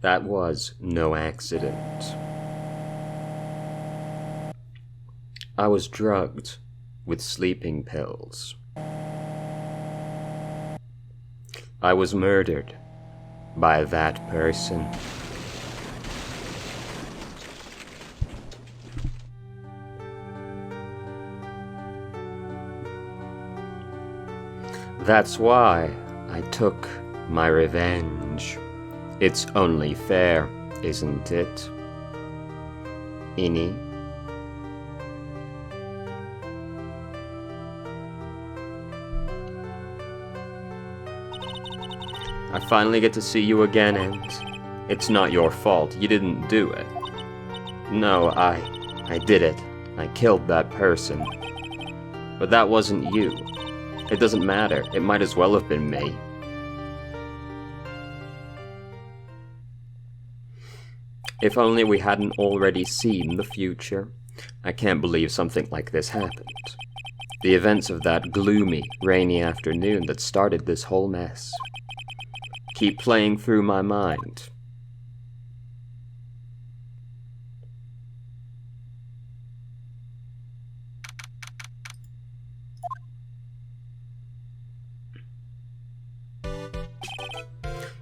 That was no accident. I was drugged with sleeping pills. I was murdered by that person. That's why I took my revenge. It's only fair, isn't it? Innie? I finally get to see you again, and it's not your fault. You didn't do it. No, I did it. I killed that person. But that wasn't you. It doesn't matter. It might as well have been me. If only we hadn't already seen the future. I can't believe something like this happened. The events of that gloomy, rainy afternoon that started this whole mess keep playing through my mind.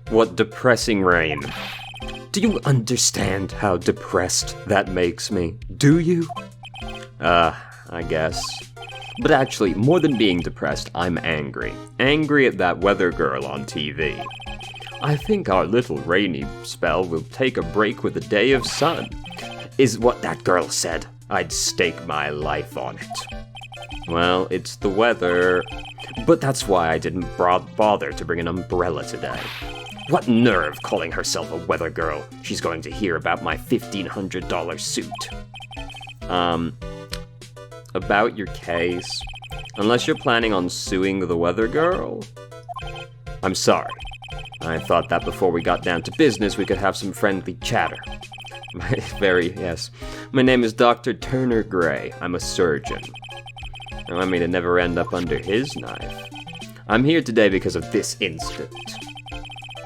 What depressing rain. Do you understand how depressed that makes me? Do you? I guess. But actually, more than being depressed, I'm angry. Angry at that weather girl on TV. I think our little rainy spell will take a break with a day of sun, is what that girl said. I'd stake my life on it. Well, it's the weather. But that's why I didn't bother to bring an umbrella today. What nerve calling herself a weather girl? She's going to hear about my $1,500 suit. About your case, unless you're planning on suing the weather girl? I'm sorry. I thought that before we got down to business, we could have some friendly chatter. Yes. My name is Dr. Turner Gray. I'm a surgeon. I want me to never end up under his knife. I'm here today because of this incident.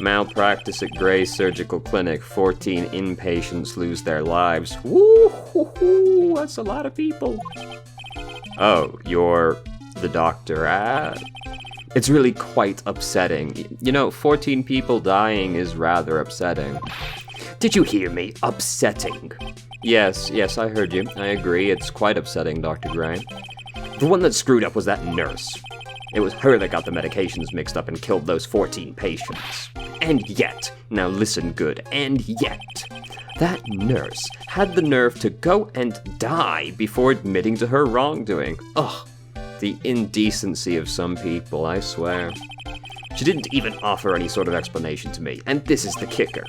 Malpractice at Gray Surgical Clinic. 14 inpatients lose their lives. Woo-hoo-hoo, that's a lot of people. Oh, you're the doctor at? It's really quite upsetting. You know, 14 people dying is rather upsetting. Did you hear me? Upsetting. Yes, I heard you. I agree, it's quite upsetting, Dr. Gray. The one that screwed up was that nurse. It was her that got the medications mixed up and killed those 14 patients. And yet, now listen good, and yet, that nurse had the nerve to go and die before admitting to her wrongdoing. Ugh, the indecency of some people, I swear. She didn't even offer any sort of explanation to me, and this is the kicker.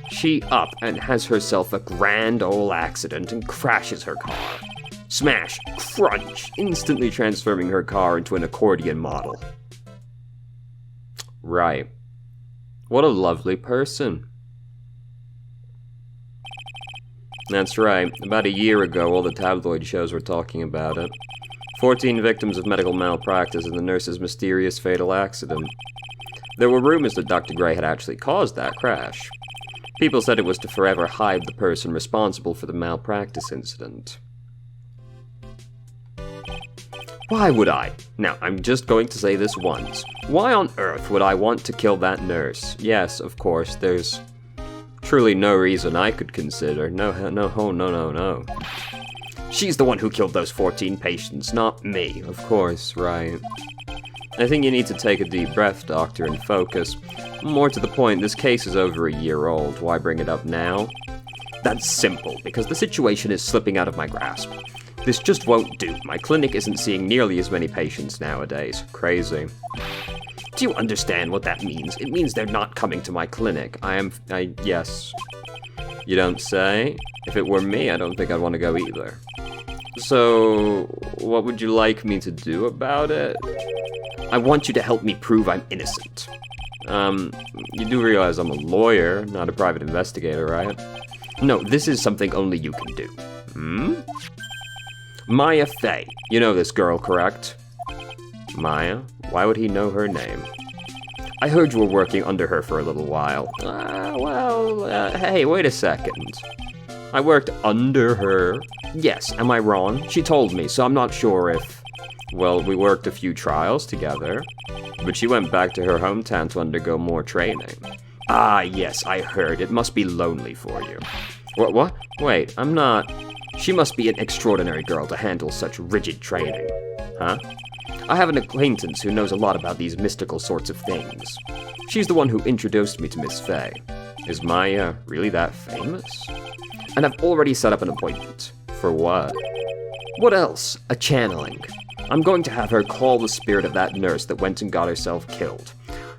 She up and has herself a grand ol' accident and crashes her car. Smash, crunch, instantly transforming her car into an accordion model. Right. What a lovely person. That's right. About a year ago, all the tabloid shows were talking about it. 14 victims of medical malpractice in the nurse's mysterious fatal accident. There were rumors that Dr. Gray had actually caused that crash. People said it was to forever hide the person responsible for the malpractice incident. Why would I? Now, I'm just going to say this once. Why on earth would I want to kill that nurse? Yes, of course, there's truly no reason I could consider. No. She's the one who killed those 14 patients, not me. Of course, right. I think you need to take a deep breath, Doctor, and focus. More to the point, this case is over a year old. Why bring it up now? That's simple, because the situation is slipping out of my grasp. This just won't do. My clinic isn't seeing nearly as many patients nowadays. Crazy. Do you understand what that means? It means they're not coming to my clinic. Yes. You don't say? If it were me, I don't think I'd want to go either. So, what would you like me to do about it? I want you to help me prove I'm innocent. You do realize I'm a lawyer, not a private investigator, right? No, this is something only you can do. Maya Fey. You know this girl, correct? Maya? Why would he know her name? I heard you were working under her for a little while. Hey, wait a second. I worked under her? Yes, am I wrong? She told me, so I'm not sure if... Well, we worked a few trials together, but she went back to her hometown to undergo more training. Ah, yes, I heard. It must be lonely for you. What? Wait, I'm not... She must be an extraordinary girl to handle such rigid training. Huh? I have an acquaintance who knows a lot about these mystical sorts of things. She's the one who introduced me to Miss Fey. Is Maya really that famous? And I've already set up an appointment. For what? What else? A channeling. I'm going to have her call the spirit of that nurse that went and got herself killed.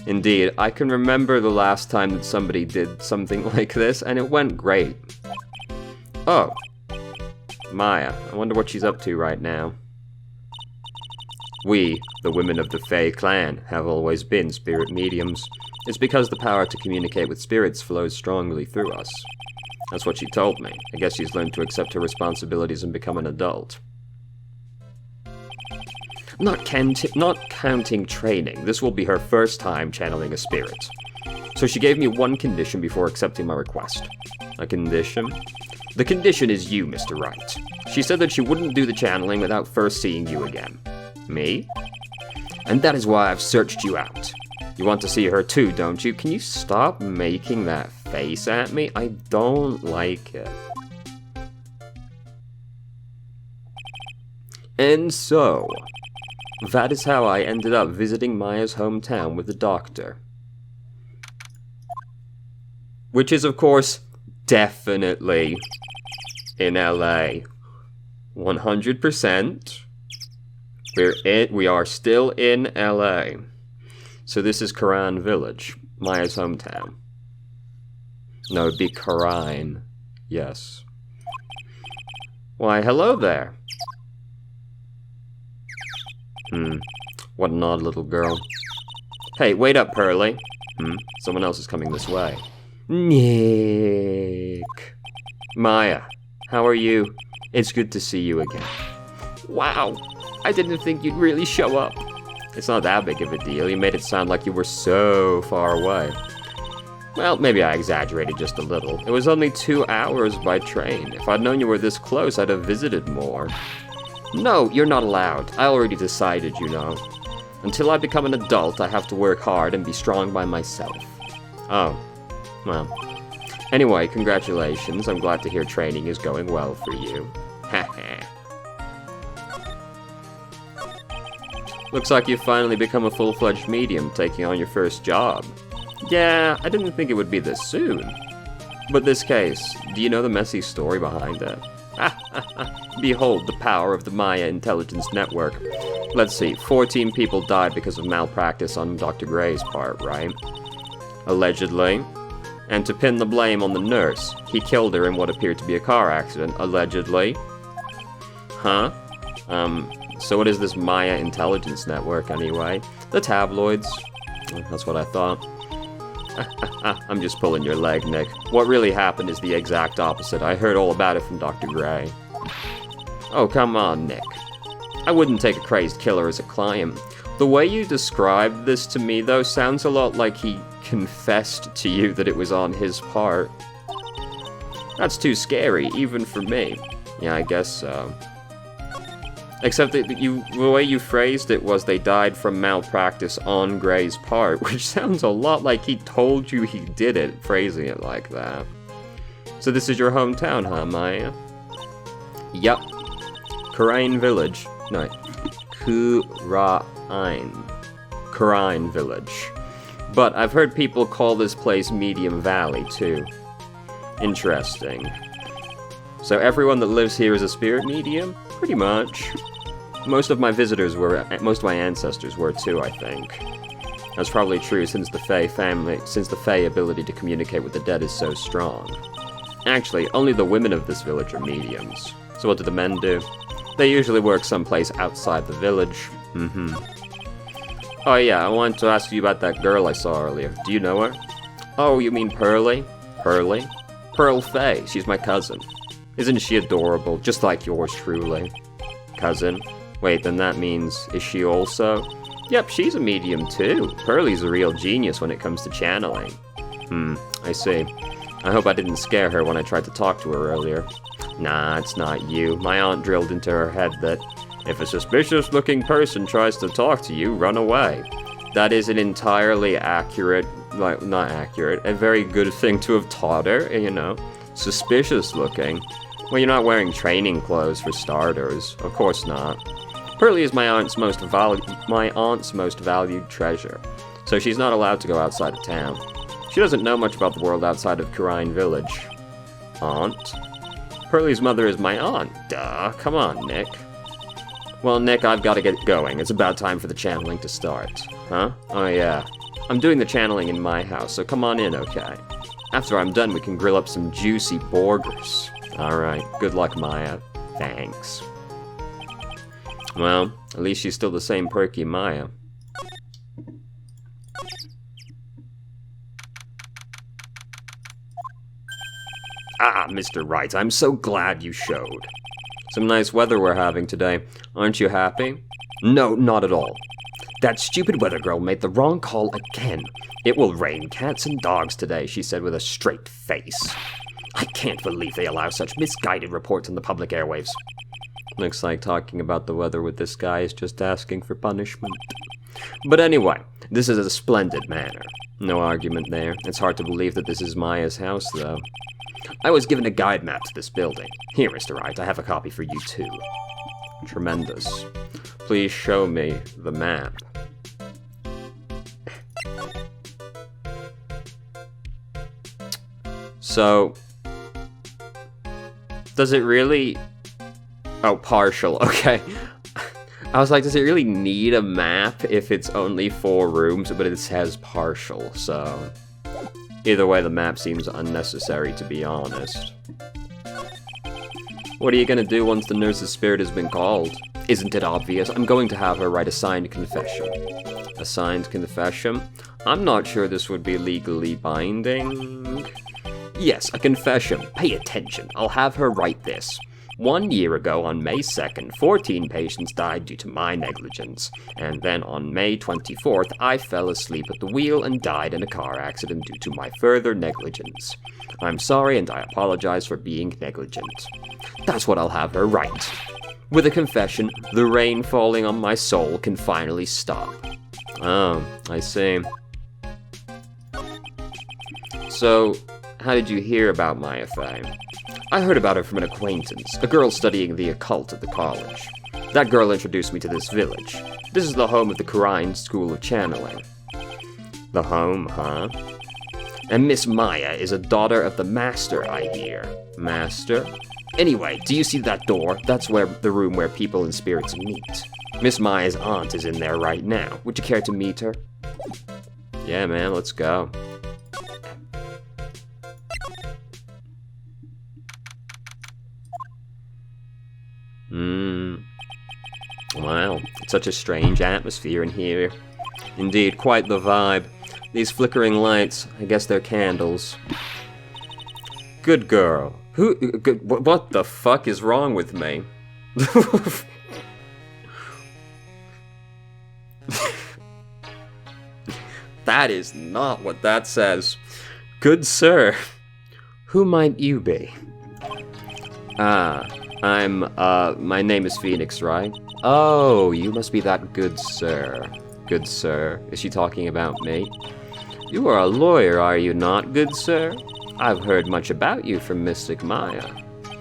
Indeed, I can remember the last time that somebody did something like this, and it went great. Oh. Maya. I wonder what she's up to right now. We, the women of the Fey clan, have always been spirit mediums. It's because the power to communicate with spirits flows strongly through us. That's what she told me. I guess she's learned to accept her responsibilities and become an adult. Not counting training, this will be her first time channeling a spirit. So she gave me one condition before accepting my request. A condition? The condition is you, Mr. Wright. She said that she wouldn't do the channeling without first seeing you again. Me? And that is why I've searched you out. You want to see her too, don't you? Can you stop making that face at me? I don't like it. And so, that is how I ended up visiting Maya's hometown with the doctor. Which is, of course, definitely in LA. 100%. We are still in LA. So this is Karan Village, Maya's hometown. No, it'd be Karine. Yes. Why, hello there. What an odd little girl. Hey, wait up, Pearly. Someone else is coming this way. Nick. Maya, how are you? It's good to see you again. Wow, I didn't think you'd really show up. It's not that big of a deal. You made it sound like you were so far away. Well, maybe I exaggerated just a little. It was only 2 hours by train. If I'd known you were this close, I'd have visited more. No, you're not allowed. I already decided, you know. Until I become an adult, I have to work hard and be strong by myself. Oh, well. Anyway, congratulations. I'm glad to hear training is going well for you. Haha. Looks like you've finally become a full-fledged medium, taking on your first job. Yeah, I didn't think it would be this soon. But this case, do you know the messy story behind it? Behold the power of the Maya Intelligence Network. Let's see, 14 people died because of malpractice on Dr. Gray's part, right? Allegedly. And to pin the blame on the nurse, he killed her in what appeared to be a car accident, allegedly. Huh? So what is this Maya Intelligence Network, anyway? The tabloids. That's what I thought. I'm just pulling your leg, Nick. What really happened is the exact opposite. I heard all about it from Dr. Gray. Oh, come on, Nick. I wouldn't take a crazed killer as a client. The way you described this to me, though, sounds a lot like he confessed to you that it was on his part. That's too scary, even for me. Yeah, I guess so. Except that the way you phrased it was they died from malpractice on Gray's part, which sounds a lot like he told you he did it, phrasing it like that. So this is your hometown, huh, Maya? Yup. Karine Village. No, Karine Village. But I've heard people call this place Medium Valley, too. Interesting. So everyone that lives here is a spirit medium? Pretty much. Most of my ancestors were too, I think. That's probably true since the Fey ability to communicate with the dead is so strong. Actually, only the women of this village are mediums. So what do the men do? They usually work someplace outside the village. Oh yeah, I wanted to ask you about that girl I saw earlier. Do you know her? Oh, you mean Pearly? Pearly? Pearl Fey, she's my cousin. Isn't she adorable, just like yours truly? Cousin? Wait, then that means, is she also? Yep, she's a medium too. Pearlie's a real genius when it comes to channeling. I see. I hope I didn't scare her when I tried to talk to her earlier. Nah, it's not you. My aunt drilled into her head that if a suspicious-looking person tries to talk to you, run away. That is an entirely accurate, not accurate, a very good thing to have taught her, you know. Suspicious-looking. Well, you're not wearing training clothes for starters. Of course not. Pearlie is my aunt's most valued treasure, so she's not allowed to go outside of town. She doesn't know much about the world outside of Kurine Village. Aunt? Pearlie's mother is my aunt. Duh. Come on, Nick. Well, Nick, I've got to get going. It's about time for the channeling to start. Huh? Oh, yeah. I'm doing the channeling in my house, so come on in, okay? After I'm done, we can grill up some juicy burgers. Alright. Good luck, Maya. Thanks. Well, at least she's still the same perky Maya. Ah, Mr. Wright, I'm so glad you showed. Some nice weather we're having today. Aren't you happy? No, not at all. That stupid weather girl made the wrong call again. It will rain cats and dogs today, she said with a straight face. I can't believe they allow such misguided reports on the public airwaves. Looks like talking about the weather with this guy is just asking for punishment. But anyway, this is a splendid manor. No argument there. It's hard to believe that this is Maya's house, though. I was given a guide map to this building. Here, Mr. Wright, I have a copy for you, too. Tremendous. Please show me the map. So, does it really... Oh, partial, okay. I was like, does it really need a map if it's only 4 rooms, but it says partial, so... Either way, the map seems unnecessary, to be honest. What are you gonna do once the nurse's spirit has been called? Isn't it obvious? I'm going to have her write a signed confession. A signed confession? I'm not sure this would be legally binding. Yes, a confession. Pay attention. I'll have her write this. 1 year ago, on May 2nd, 14 patients died due to my negligence. And then on May 24th, I fell asleep at the wheel and died in a car accident due to my further negligence. I'm sorry and I apologize for being negligent. That's what I'll have her write. With a confession, the rain falling on my soul can finally stop. Oh, I see. So, how did you hear about Maya Fey? I heard about her from an acquaintance, a girl studying the occult at the college. That girl introduced me to this village. This is the home of the Kurine School of Channeling. The home, huh? And Miss Maya is a daughter of the Master, I hear. Master? Anyway, do you see that door? That's the room where people and spirits meet. Miss Maya's aunt is in there right now. Would you care to meet her? Yeah, man, let's go. Wow, it's such a strange atmosphere in here. Indeed, quite the vibe. These flickering lights, I guess they're candles. Good girl. What the fuck is wrong with me? That is not what that says. Good sir. Who might you be? My name is Phoenix, right? Oh, you must be that good sir. Good sir. Is she talking about me? You are a lawyer, are you not, good sir? I've heard much about you from Mystic Maya.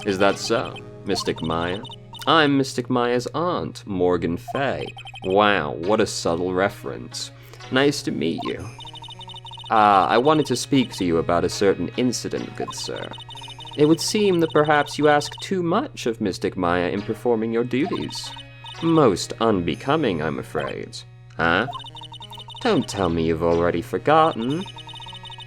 Is that so, Mystic Maya? I'm Mystic Maya's aunt, Morgan Fay. Wow, what a subtle reference. Nice to meet you. I wanted to speak to you about a certain incident, good sir. It would seem that perhaps you ask too much of Mystic Maya in performing your duties. Most unbecoming, I'm afraid. Huh? Don't tell me you've already forgotten.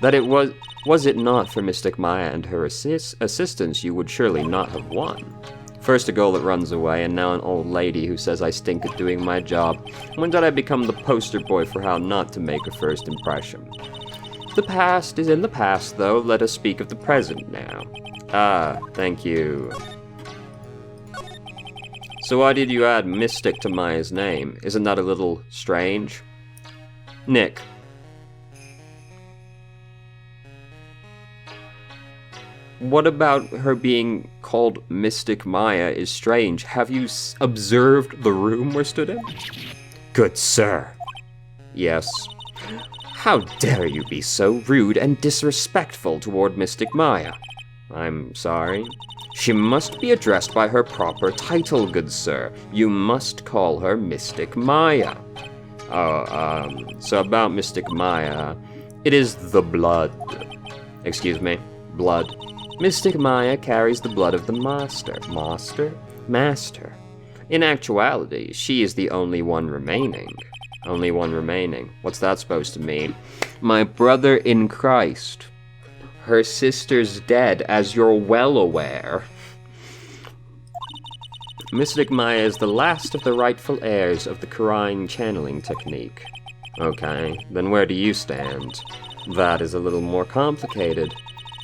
That it was it not for Mystic Maya and her assistants, you would surely not have won. First a girl that runs away, and now an old lady who says I stink at doing my job. When did I become the poster boy for how not to make a first impression? The past is in the past, though. Let us speak of the present now. Ah, thank you. So why did you add Mystic to Maya's name? Isn't that a little strange? Nick. What about her being called Mystic Maya is strange? Have you observed the room we're stood in? Good sir. Yes. How dare you be so rude and disrespectful toward Mystic Maya? I'm sorry. She must be addressed by her proper title, good sir. You must call her Mystic Maya. So about Mystic Maya, it is the blood. Excuse me, blood. Mystic Maya carries the blood of the Master. Master. In actuality, she is the only one remaining. Only one remaining. What's that supposed to mean? My brother in Christ. Her sister's dead, as you're well aware. Mystic Maya is the last of the rightful heirs of the Quran channeling technique. Okay, then where do you stand? That is a little more complicated.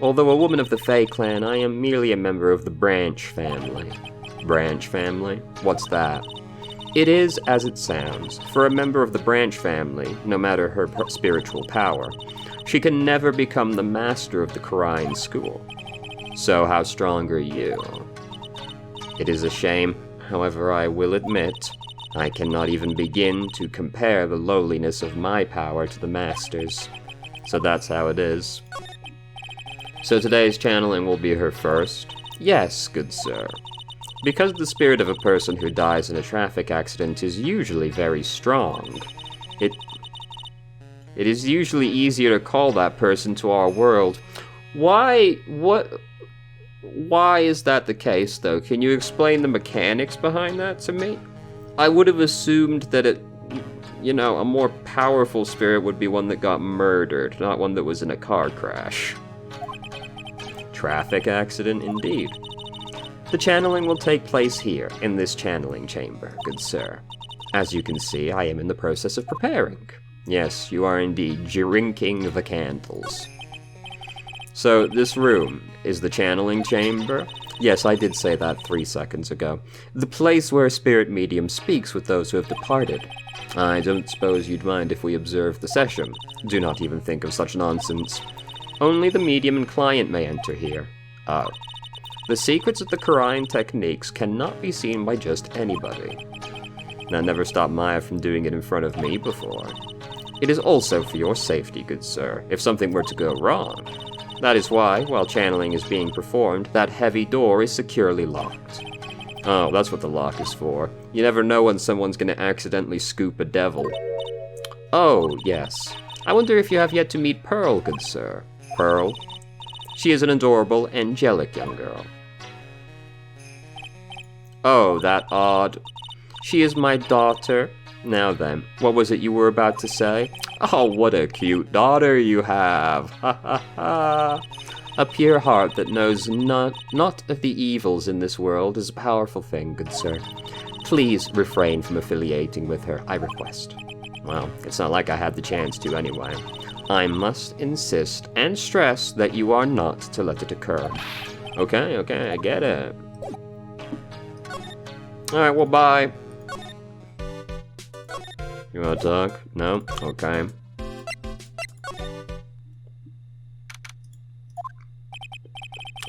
Although a woman of the Fae clan, I am merely a member of the Branch family. Branch family? What's that? It is as it sounds. For a member of the Branch family, no matter her spiritual power, she can never become the master of the Quran school. So how strong are you? It is a shame, however I will admit, I cannot even begin to compare the lowliness of my power to the master's. So that's how it is. So today's channeling will be her first? Yes, good sir. Because the spirit of a person who dies in a traffic accident is usually very strong, it is usually easier to call that person to our world. Why is that the case, though? Can you explain the mechanics behind that to me? I would have assumed that a more powerful spirit would be one that got murdered, not one that was in a car crash. Traffic accident, indeed. The channeling will take place here, in this channeling chamber, good sir. As you can see, I am in the process of preparing. Yes, you are indeed drinking the candles. So, this room is the channeling chamber? Yes, I did say that 3 seconds ago. The place where a spirit medium speaks with those who have departed. I don't suppose you'd mind if we observe the session. Do not even think of such nonsense. Only the medium and client may enter here. Oh. The secrets of the Quran techniques cannot be seen by just anybody. That never stopped Maya from doing it in front of me before. It is also for your safety, good sir, if something were to go wrong. That is why, while channeling is being performed, that heavy door is securely locked. Oh, that's what the lock is for. You never know when someone's gonna accidentally scoop a devil. Oh, yes. I wonder if you have yet to meet Pearl, good sir. Pearl? She is an adorable, angelic young girl. Oh, that odd. She is my daughter. Now then, what was it you were about to say? Oh, what a cute daughter you have! Ha ha ha! A pure heart that knows not of the evils in this world is a powerful thing, good sir. Please refrain from affiliating with her, I request. Well, it's not like I had the chance to anyway. I must insist and stress that you are not to let it occur. Okay, I get it. Alright, well, bye. You wanna talk? No? Okay.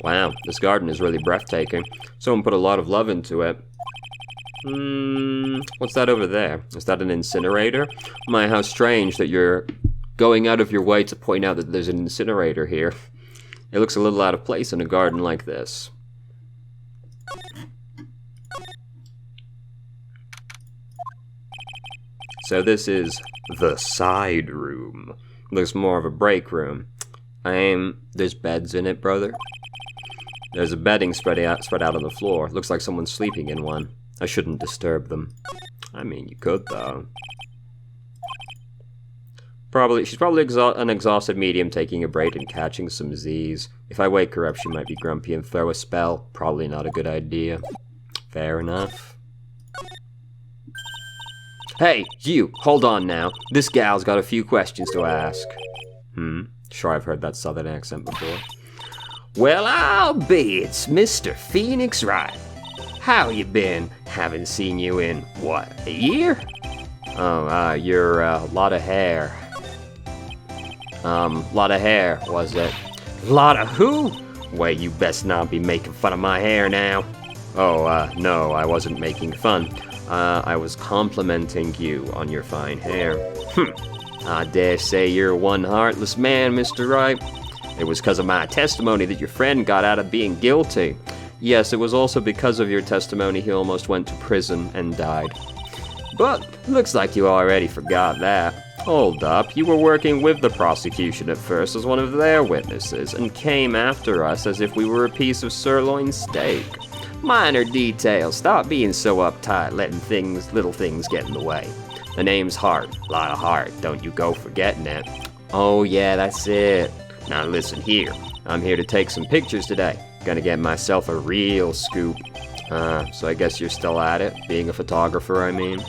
Wow, this garden is really breathtaking. Someone put a lot of love into it. What's that over there? Is that an incinerator? My, how strange that you're going out of your way to point out that there's an incinerator here. It looks a little out of place in a garden like this. So this is the side room. Looks more of a break room. There's beds in it, brother. There's a bedding spread out on the floor. Looks like someone's sleeping in one. I shouldn't disturb them. I mean, you could, though. She's probably an exhausted medium taking a break and catching some Z's. If I wake her up, she might be grumpy and throw a spell. Probably not a good idea. Fair enough. Hey, you! Hold on now. This gal's got a few questions to ask. Sure I've heard that southern accent before. Well, I'll be it's Mr. Phoenix Wright. How you been? Haven't seen you in, what, a year? Oh, you're, lot of hair. Lot of hair, was it? Lot of who? Wait, you best not be making fun of my hair now. Oh, no, I wasn't making fun. I was complimenting you on your fine hair. I dare say you're one heartless man, Mr. Wright. It was because of my testimony that your friend got out of being guilty. Yes, it was also because of your testimony he almost went to prison and died. But looks like you already forgot that. Hold up, you were working with the prosecution at first as one of their witnesses and came after us as if we were a piece of sirloin steak. Minor details, stop being so uptight, letting little things get in the way. The name's Hart, a lot of heart, don't you go forgetting it. Oh yeah, that's it. Now listen here, I'm here to take some pictures today. Gonna get myself a real scoop. So I guess you're still at it, being a photographer, I mean.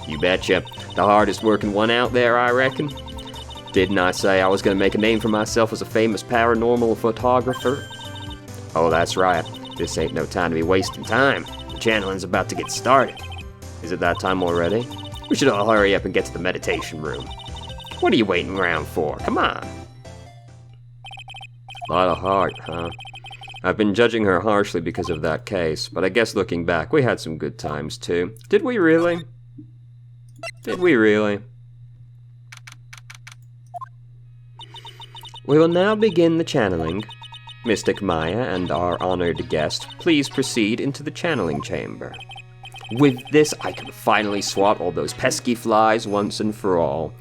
You betcha. The hardest working one out there, I reckon. Didn't I say I was gonna make a name for myself as a famous paranormal photographer? Oh, that's right. This ain't no time to be wasting time. The channeling's about to get started. Is it that time already? We should all hurry up and get to the meditation room. What are you waiting around for? Come on. A lot of heart, huh? I've been judging her harshly because of that case, but I guess looking back, we had some good times too. Did we really? Did we really? We will now begin the channeling. Mystic Maya and our honored guest, please proceed into the channeling chamber. With this, I can finally swat all those pesky flies once and for all.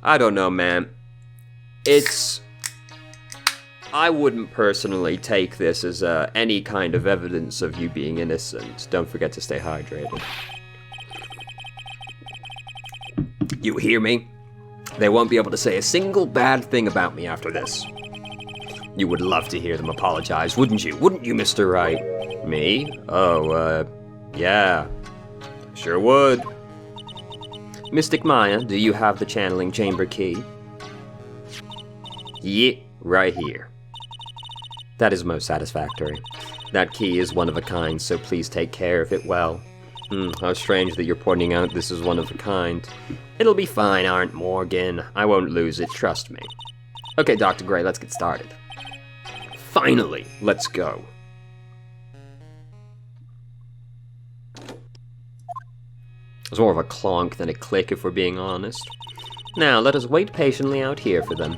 I don't know, man. I wouldn't personally take this as any kind of evidence of you being innocent. Don't forget to stay hydrated. You hear me? They won't be able to say a single bad thing about me after this. You would love to hear them apologize, wouldn't you? Wouldn't you, Mr. Wright? Me? Oh, yeah. Sure would. Mystic Maya, do you have the channeling chamber key? Yeah, right here. That is most satisfactory. That key is one of a kind, so please take care of it well. How strange that you're pointing out this is one of a kind. It'll be fine, Aunt Morgan. I won't lose it, trust me. Okay, Dr. Gray, let's get started. Finally, let's go. It's more of a clonk than a click, if we're being honest. Now, let us wait patiently out here for them.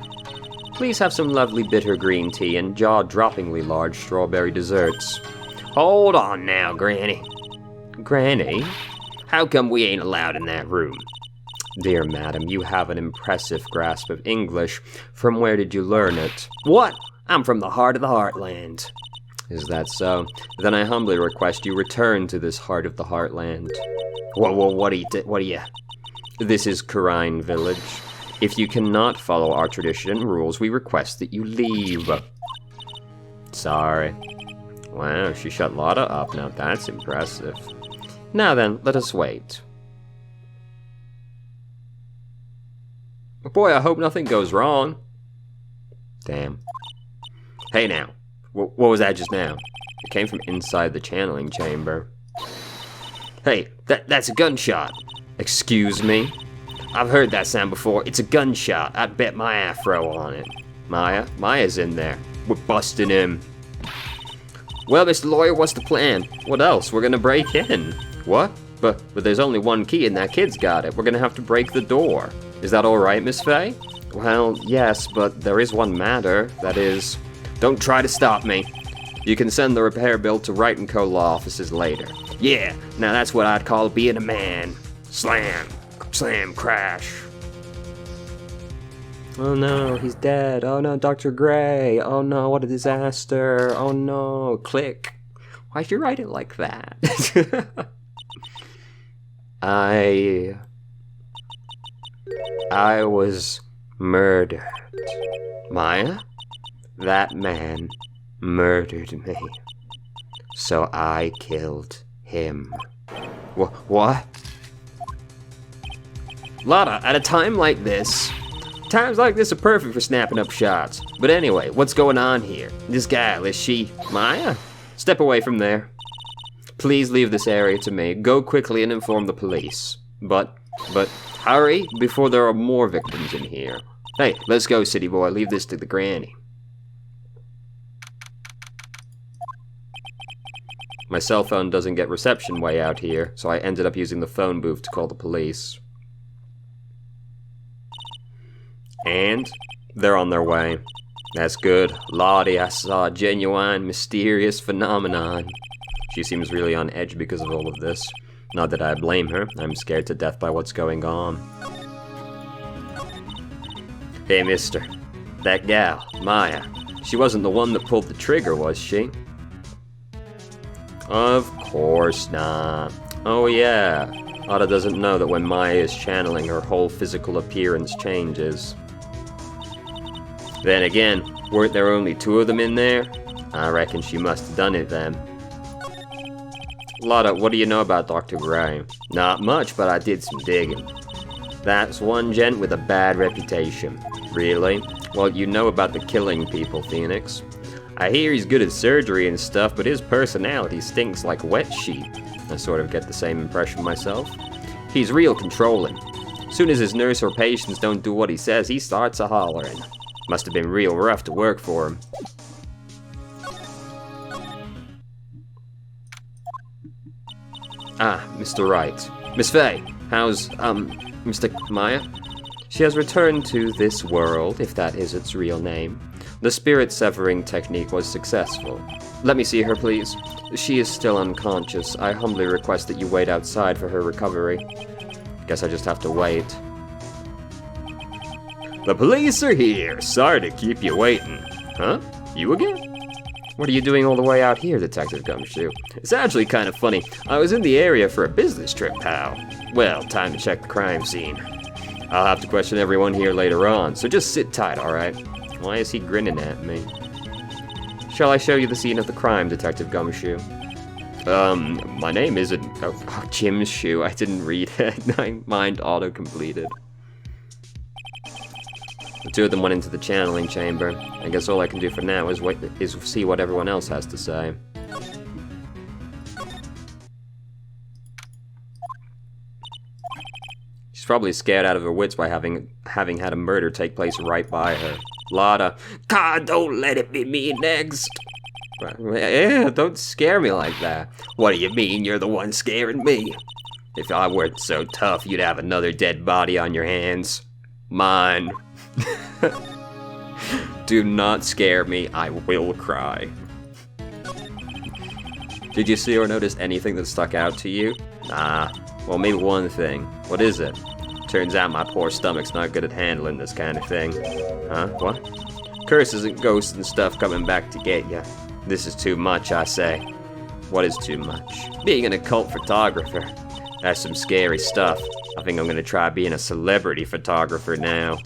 Please have some lovely bitter green tea and jaw-droppingly large strawberry desserts. Hold on now, Granny. Granny? How come we ain't allowed in that room? Dear madam, you have an impressive grasp of English. From where did you learn it? What? I'm from the heart of the heartland. Is that so? Then I humbly request you return to this heart of the heartland. What do you... This is Karine Village. If you cannot follow our tradition and rules, we request that you leave. Sorry. Wow, she shut Lotta up. Now that's impressive. Now then, let us wait. Boy, I hope nothing goes wrong. Damn. Hey now, what was that just now? It came from inside the channeling chamber. Hey, that's a gunshot. Excuse me? I've heard that sound before. It's a gunshot. I'd bet my afro on it. Maya's in there. We're busting him. Well, Mr. Lawyer, what's the plan? What else? We're gonna break in. What? But there's only one key and that kid's got it. We're gonna have to break the door. Is that alright, Miss Faye? Well, yes, but there is one matter. That is... Don't try to stop me. You can send the repair bill to Wright & Co. law offices later. Yeah, now that's what I'd call being a man. Slam. Slam, crash. Oh no, he's dead. Oh no, Dr. Gray. Oh no, what a disaster. Oh no, click. Why'd you write it like that? I was murdered. Maya? That man murdered me. So I killed him. What? Lotta, at a time like this, times like this are perfect for snapping up shots. But anyway, what's going on here? This gal, is she Maya? Step away from there. Please leave this area to me. Go quickly and inform the police. But hurry before there are more victims in here. Hey, let's go, city boy. Leave this to the granny. My cell phone doesn't get reception way out here, so I ended up using the phone booth to call the police. And they're on their way. That's good. Lottie, I saw a genuine, mysterious phenomenon. She seems really on edge because of all of this. Not that I blame her. I'm scared to death by what's going on. Hey, mister. That gal, Maya. She wasn't the one that pulled the trigger, was she? Of course not. Oh yeah. Ada doesn't know that when Maya is channeling, her whole physical appearance changes. Then again, weren't there only 2 of them in there? I reckon she must have done it then. Lotta, what do you know about Dr. Gray? Not much, but I did some digging. That's one gent with a bad reputation. Really? Well, you know about the killing people, Phoenix. I hear he's good at surgery and stuff, but his personality stinks like wet sheep. I sort of get the same impression myself. He's real controlling. Soon as his nurse or patients don't do what he says, he starts a-hollering. Must have been real rough to work for him. Ah, Mr. Wright. Miss Faye, how's, Mr. Maya? She has returned to this world, if that is its real name. The spirit severing technique was successful. Let me see her, please. She is still unconscious. I humbly request that you wait outside for her recovery. Guess I just have to wait. The police are here. Sorry to keep you waiting. Huh? You again? What are you doing all the way out here, Detective Gumshoe? It's actually kind of funny. I was in the area for a business trip, pal. Well, time to check the crime scene. I'll have to question everyone here later on, so just sit tight, alright? Why is he grinning at me? Shall I show you the scene of the crime, Detective Gumshoe? My name isn't... Oh, Jim's Shoe. I didn't read it. My mind auto-completed. The 2 of them went into the channeling chamber. I guess all I can do for now is see what everyone else has to say. She's probably scared out of her wits by having had a murder take place right by her. Lotta, God, don't let it be me next. Yeah, don't scare me like that. What do you mean you're the one scaring me? If I weren't so tough, you'd have another dead body on your hands. Mine. Do not scare me, I will cry. Did you see or notice anything that stuck out to you? Nah, well maybe one thing. What is it? Turns out my poor stomach's not good at handling this kind of thing. Huh? What? Curses and ghosts and stuff coming back to get ya. This is too much, I say. What is too much? Being an occult photographer. That's some scary stuff. I think I'm gonna try being a celebrity photographer now.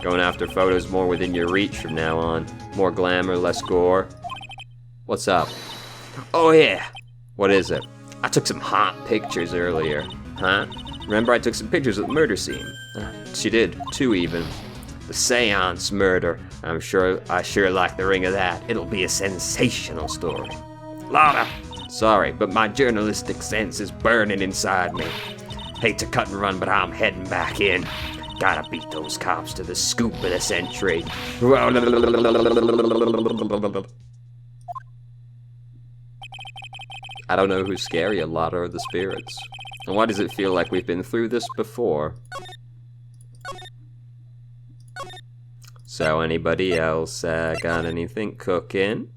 Going after photos more within your reach from now on. More glamour, less gore. What's up? Oh yeah! What is it? I took some hot pictures earlier. Huh? Remember I took some pictures of the murder scene? She did, 2 even. The seance murder. I sure like the ring of that. It'll be a sensational story. Lotta! Sorry, but my journalistic sense is burning inside me. Hate to cut and run, but I'm heading back in. Gotta beat those cops to the scoop of the century. I don't know who's scarier, Lotta or the spirits. And why does it feel like we've been through this before? So anybody else got anything cooking?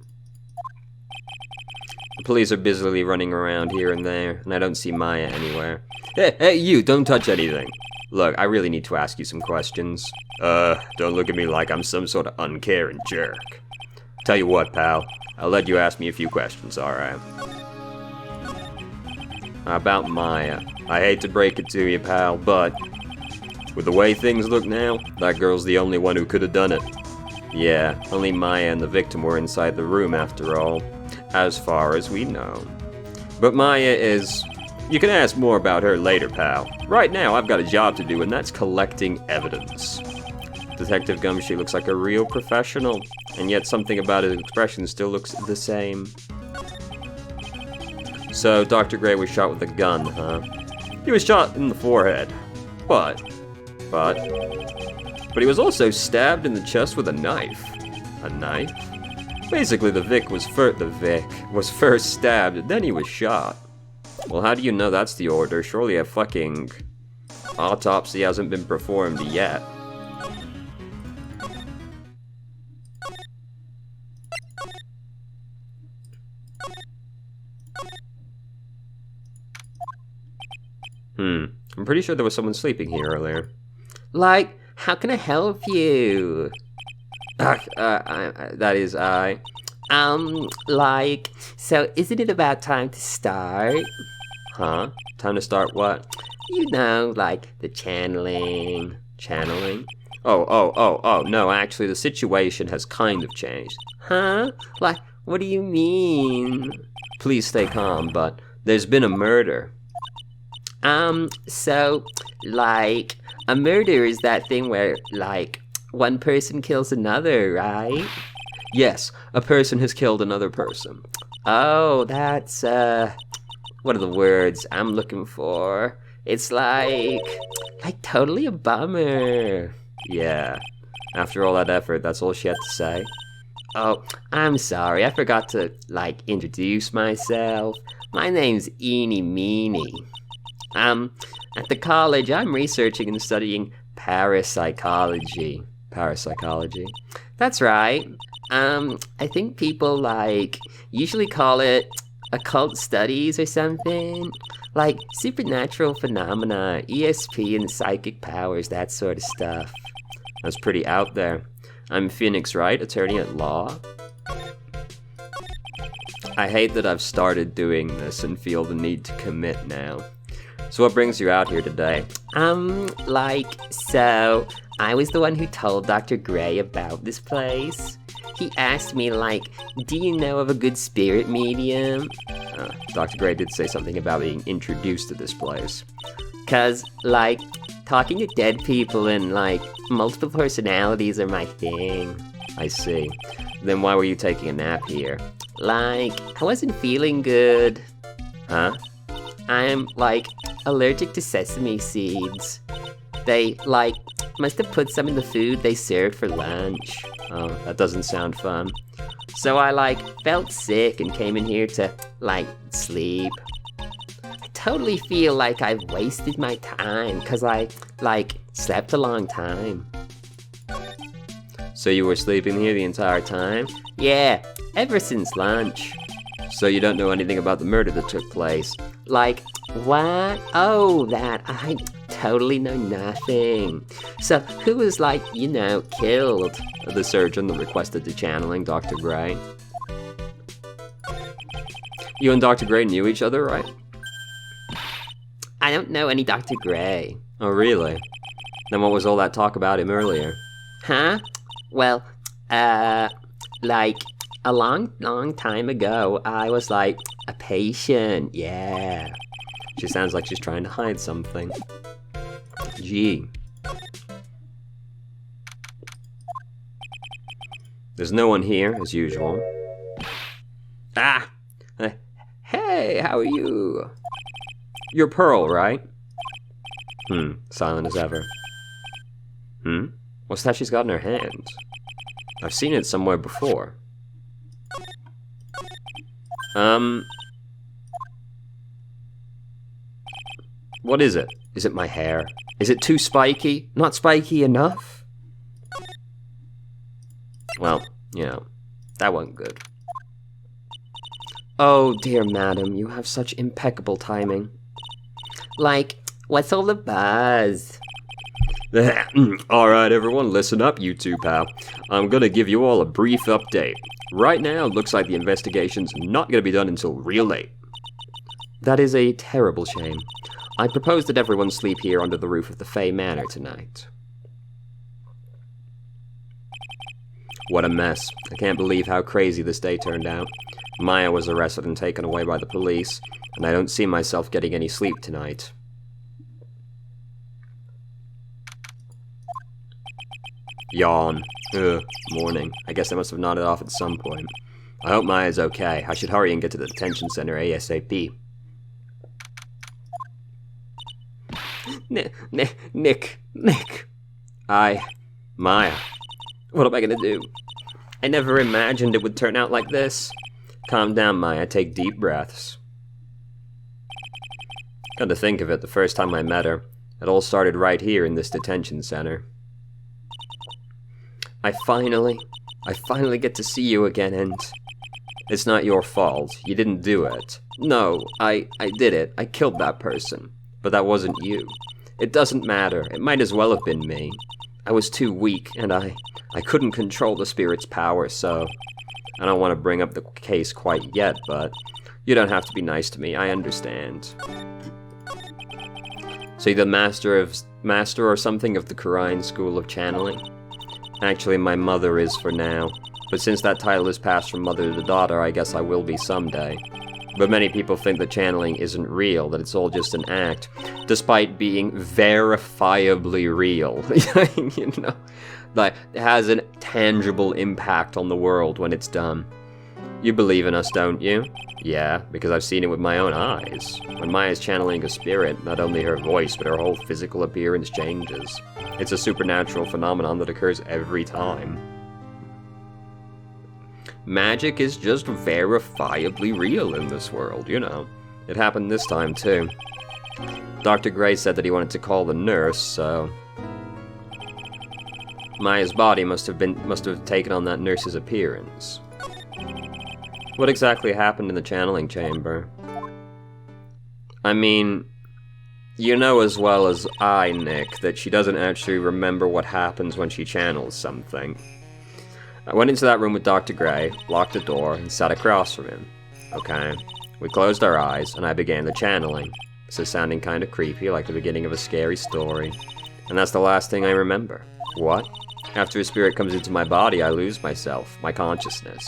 The police are busily running around here and there, and I don't see Maya anywhere. Hey, you, don't touch anything. Look, I really need to ask you some questions. Don't look at me like I'm some sort of uncaring jerk. Tell you what, pal, I'll let you ask me a few questions, alright? About Maya. I hate to break it to you, pal, but with the way things look now, that girl's the only one who could have done it. Yeah, only Maya and the victim were inside the room after all, as far as we know. But Maya is... You can ask more about her later, pal. Right now, I've got a job to do, and that's collecting evidence. Detective Gumshoe looks like a real professional, and yet something about his expression still looks the same. So Dr. Gray was shot with a gun, huh? He was shot in the forehead. But he was also stabbed in the chest with a knife. A knife? Basically, the Vic was first stabbed, and then he was shot. Well, how do you know that's the order? Surely a fucking autopsy hasn't been performed yet. I'm pretty sure there was someone sleeping here earlier. Like, how can I help you? That is I. Like, so isn't it about time to start? Huh? Time to start what? You know, like the channeling. Channeling? Oh, no, actually the situation has kind of changed. Huh? Like, what do you mean? Please stay calm, but there's been a murder. So, like, a murder is that thing where, like, one person kills another, right? Yes, a person has killed another person. Oh, that's, what are the words I'm looking for? It's like totally a bummer. Yeah, after all that effort, that's all she had to say. Oh, I'm sorry, I forgot to, like, introduce myself. My name's Eenie Meenie. At the college, I'm researching and studying parapsychology. Parapsychology? That's right. I think people, like, usually call it occult studies or something. Like, supernatural phenomena, ESP and psychic powers, that sort of stuff. That's pretty out there. I'm Phoenix Wright, attorney at law. I hate that I've started doing this and feel the need to commit now. So what brings you out here today? So, I was the one who told Dr. Gray about this place. He asked me, like, do you know of a good spirit medium? Dr. Gray did say something about being introduced to this place. 'Cause, like, talking to dead people and, like, multiple personalities are my thing. I see. Then why were you taking a nap here? Like, I wasn't feeling good. Huh? I'm, like, allergic to sesame seeds. They, like, must have put some in the food they served for lunch. Oh, that doesn't sound fun. So I, like, felt sick and came in here to, like, sleep. I totally feel like I've wasted my time, 'cause I, like, slept a long time. So you were sleeping here the entire time? Yeah, ever since lunch. So you don't know anything about the murder that took place? Like, what? Oh, that, I totally know nothing. So, who was, like, you know, killed? The surgeon that requested the channeling, Dr. Gray. You and Dr. Gray knew each other, right? I don't know any Dr. Gray. Oh, really? Then what was all that talk about him earlier? Huh? Well, like, a long time ago, I was, like, a patient, yeah. She sounds like she's trying to hide something. Gee. There's no one here, as usual. Ah! Hey, how are you? You're Pearl, right? Silent as ever. What's that she's got in her hand? I've seen it somewhere before. What is it? Is it my hair? Is it too spiky? Not spiky enough? Well, you know, that wasn't good. Oh, dear madam, you have such impeccable timing. Like, what's all the buzz? Alright everyone, listen up you two, pal. I'm gonna give you all a brief update. Right now, it looks like the investigation's not gonna be done until real late. That is a terrible shame. I propose that everyone sleep here under the roof of the Fay Manor tonight. What a mess. I can't believe how crazy this day turned out. Maya was arrested and taken away by the police, and I don't see myself getting any sleep tonight. Yawn. Morning. I guess I must have nodded off at some point. I hope Maya's okay. I should hurry and get to the detention center ASAP. Nick. Maya. What am I gonna do? I never imagined it would turn out like this. Calm down, Maya. Take deep breaths. Come to think of it, the first time I met her, it all started right here in this detention center. I finally get to see you again, and it's not your fault. You didn't do it. No, I did it. I killed that person. But that wasn't you. It doesn't matter. It might as well have been me. I was too weak, and I couldn't control the spirit's power, so I don't want to bring up the case quite yet, but you don't have to be nice to me. I understand. So you're the master or something of the Quirine School of Channeling? Actually, my mother is for now. But since that title is passed from mother to daughter, I guess I will be someday. But many people think that channeling isn't real, that it's all just an act, despite being verifiably real. You know, like, it has a tangible impact on the world when it's done. You believe in us, don't you? Yeah, because I've seen it with my own eyes. When Maya's channeling a spirit, not only her voice, but her whole physical appearance changes. It's a supernatural phenomenon that occurs every time. Magic is just verifiably real in this world, you know. It happened this time, too. Dr. Gray said that he wanted to call the nurse, so Maya's body must have taken on that nurse's appearance. What exactly happened in the channeling chamber? I mean, you know as well as I, Nick, that she doesn't actually remember what happens when she channels something. I went into that room with Dr. Gray, locked the door, and sat across from him. Okay, we closed our eyes, and I began the channeling. This is sounding kind of creepy, like the beginning of a scary story. And that's the last thing I remember. What? After a spirit comes into my body, I lose myself, my consciousness.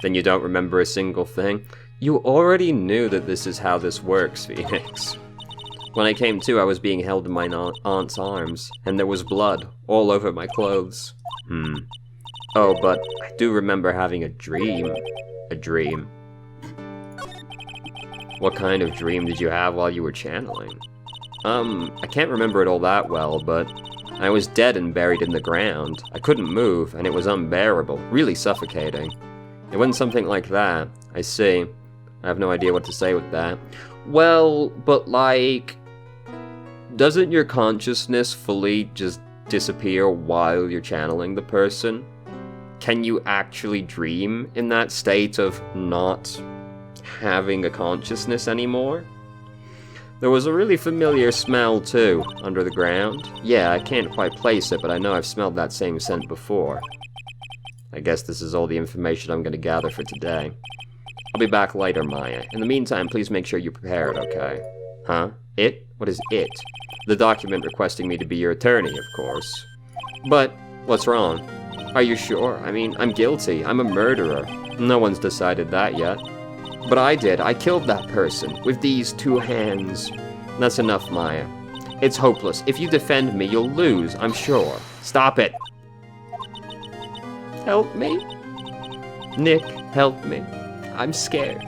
Then you don't remember a single thing? You already knew that this is how this works, Phoenix. When I came to, I was being held in my aunt's arms, and there was blood all over my clothes. Oh, but I do remember having a dream. A dream. What kind of dream did you have while you were channeling? I can't remember it all that well, but I was dead and buried in the ground. I couldn't move, and it was unbearable, really suffocating. It wasn't something like that. I see. I have no idea what to say with that. Well, but like, doesn't your consciousness fully just disappear while you're channeling the person? Can you actually dream in that state of not having a consciousness anymore? There was a really familiar smell, too, under the ground. Yeah, I can't quite place it, but I know I've smelled that same scent before. I guess this is all the information I'm going to gather for today. I'll be back later, Maya. In the meantime, please make sure you're prepared, okay? Huh? It? What is it? The document requesting me to be your attorney, of course. But, what's wrong? Are you sure? I mean, I'm guilty. I'm a murderer. No one's decided that yet. But I did. I killed that person with these 2 hands. That's enough, Maya. It's hopeless. If you defend me, you'll lose, I'm sure. Stop it! Help me? Nick, help me. I'm scared.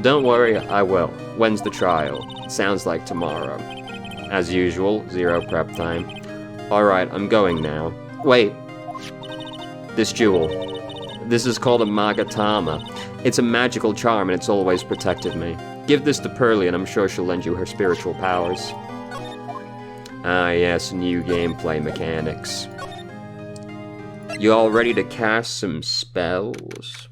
Don't worry, I will. When's the trial? Sounds like tomorrow. As usual, 0 prep time. Alright, I'm going now. Wait. This jewel. This is called a Magatama. It's a magical charm and it's always protected me. Give this to Pearlie and I'm sure she'll lend you her spiritual powers. Ah yes, new gameplay mechanics. You all ready to cast some spells?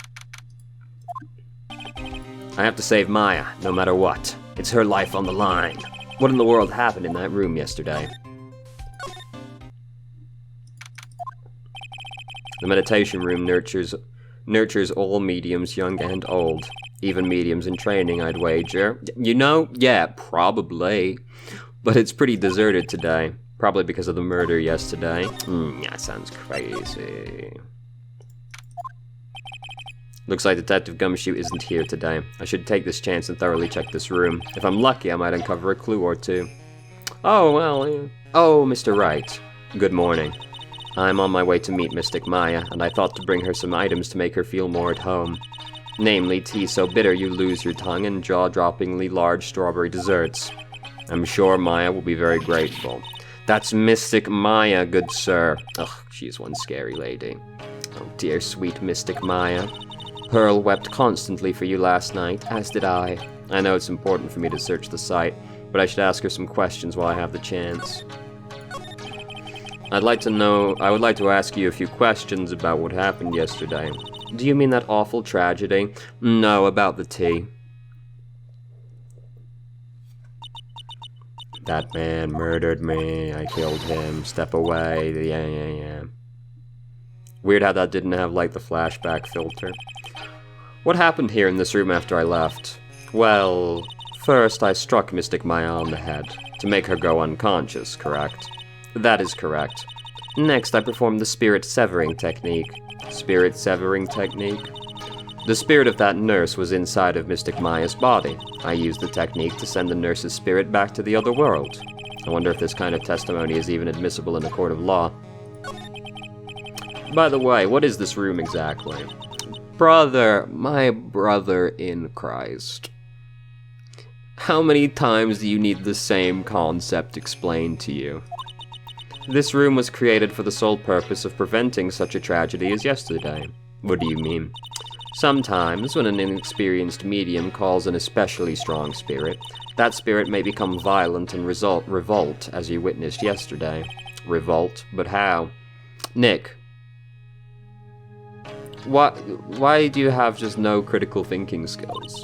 I have to save Maya, no matter what. It's her life on the line. What in the world happened in that room yesterday? The meditation room nurtures all mediums, young and old. Even mediums in training, I'd wager. You know, yeah, probably. But it's pretty deserted today. Probably because of the murder yesterday. That sounds crazy. Looks like Detective Gumshoe isn't here today. I should take this chance and thoroughly check this room. If I'm lucky, I might uncover a clue or two. Oh, well, yeah. Oh, Mr. Wright. Good morning. I'm on my way to meet Mystic Maya, and I thought to bring her some items to make her feel more at home. Namely, tea so bitter you lose your tongue and jaw-droppingly large strawberry desserts. I'm sure Maya will be very grateful. That's Mystic Maya, good sir. Ugh, she's one scary lady. Oh dear, sweet Mystic Maya. Pearl wept constantly for you last night, as did I. I know it's important for me to search the site, but I should ask her some questions while I have the chance. I would like to ask you a few questions about what happened yesterday. Do you mean that awful tragedy? No, about the tea. That man murdered me, I killed him, step away, yeah. Weird how that didn't have, like, the flashback filter. What happened here in this room after I left? Well, first I struck Mystic Maya on the head, to make her go unconscious, correct? That is correct. Next, I performed the spirit severing technique. Spirit severing technique? The spirit of that nurse was inside of Mystic Maya's body. I used the technique to send the nurse's spirit back to the other world. I wonder if this kind of testimony is even admissible in a court of law. By the way, what is this room exactly? Brother, my brother in Christ. How many times do you need the same concept explained to you? This room was created for the sole purpose of preventing such a tragedy as yesterday. What do you mean? Sometimes, when an inexperienced medium calls an especially strong spirit, that spirit may become violent and revolt, as you witnessed yesterday. Revolt? But how? Nick. Why do you have just no critical thinking skills?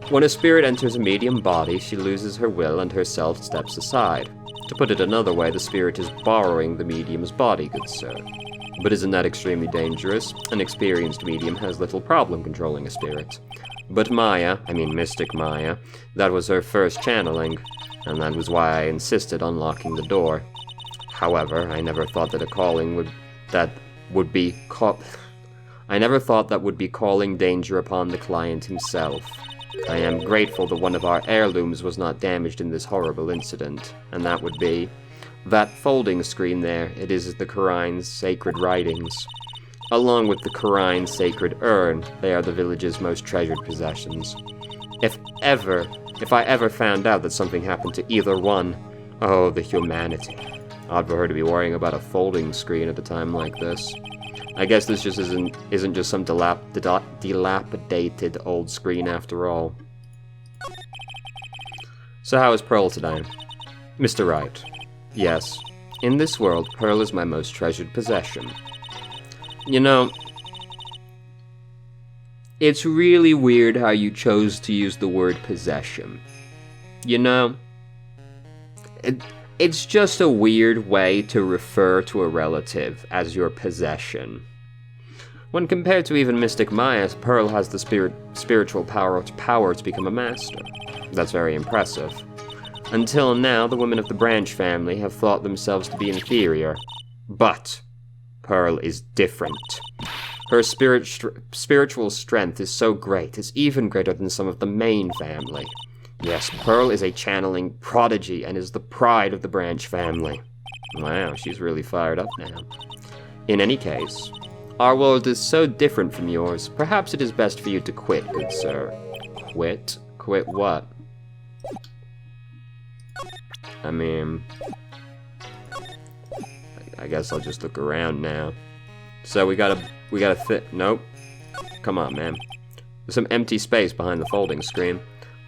When a spirit enters a medium body, she loses her will and her self steps aside. To put it another way, the spirit is borrowing the medium's body, good sir. But isn't that extremely dangerous? An experienced medium has little problem controlling a spirit. But Maya, I mean Mystic Maya, that was her first channeling, and that was why I insisted on locking the door. However, I never thought that would be calling danger upon the client himself. I am grateful that one of our heirlooms was not damaged in this horrible incident, and that would be that folding screen there. It is the Qur'an's sacred writings. Along with the Qur'an's sacred urn, they are the village's most treasured possessions. If I ever found out that something happened to either one, oh, the humanity. Odd for her to be worrying about a folding screen at a time like this. I guess this just isn't just some dilapidated old screen after all. So how is Pearl today? Mr. Wright. Yes, in this world, Pearl is my most treasured possession. You know, it's really weird how you chose to use the word possession. You know, it's just a weird way to refer to a relative as your possession. When compared to even Mystic Maya, Pearl has the spiritual power to become a master. That's very impressive. Until now, the women of the Branch family have thought themselves to be inferior. But Pearl is different. Her spiritual strength is so great, it's even greater than some of the main family. Yes, Pearl is a channeling prodigy and is the pride of the Branch family. Wow, she's really fired up now. In any case, our world is so different from yours, perhaps it is best for you to quit, good sir. Quit? Quit what? I mean, I guess I'll just look around now. So we gotta fit. Nope. Come on, man. There's some empty space behind the folding screen.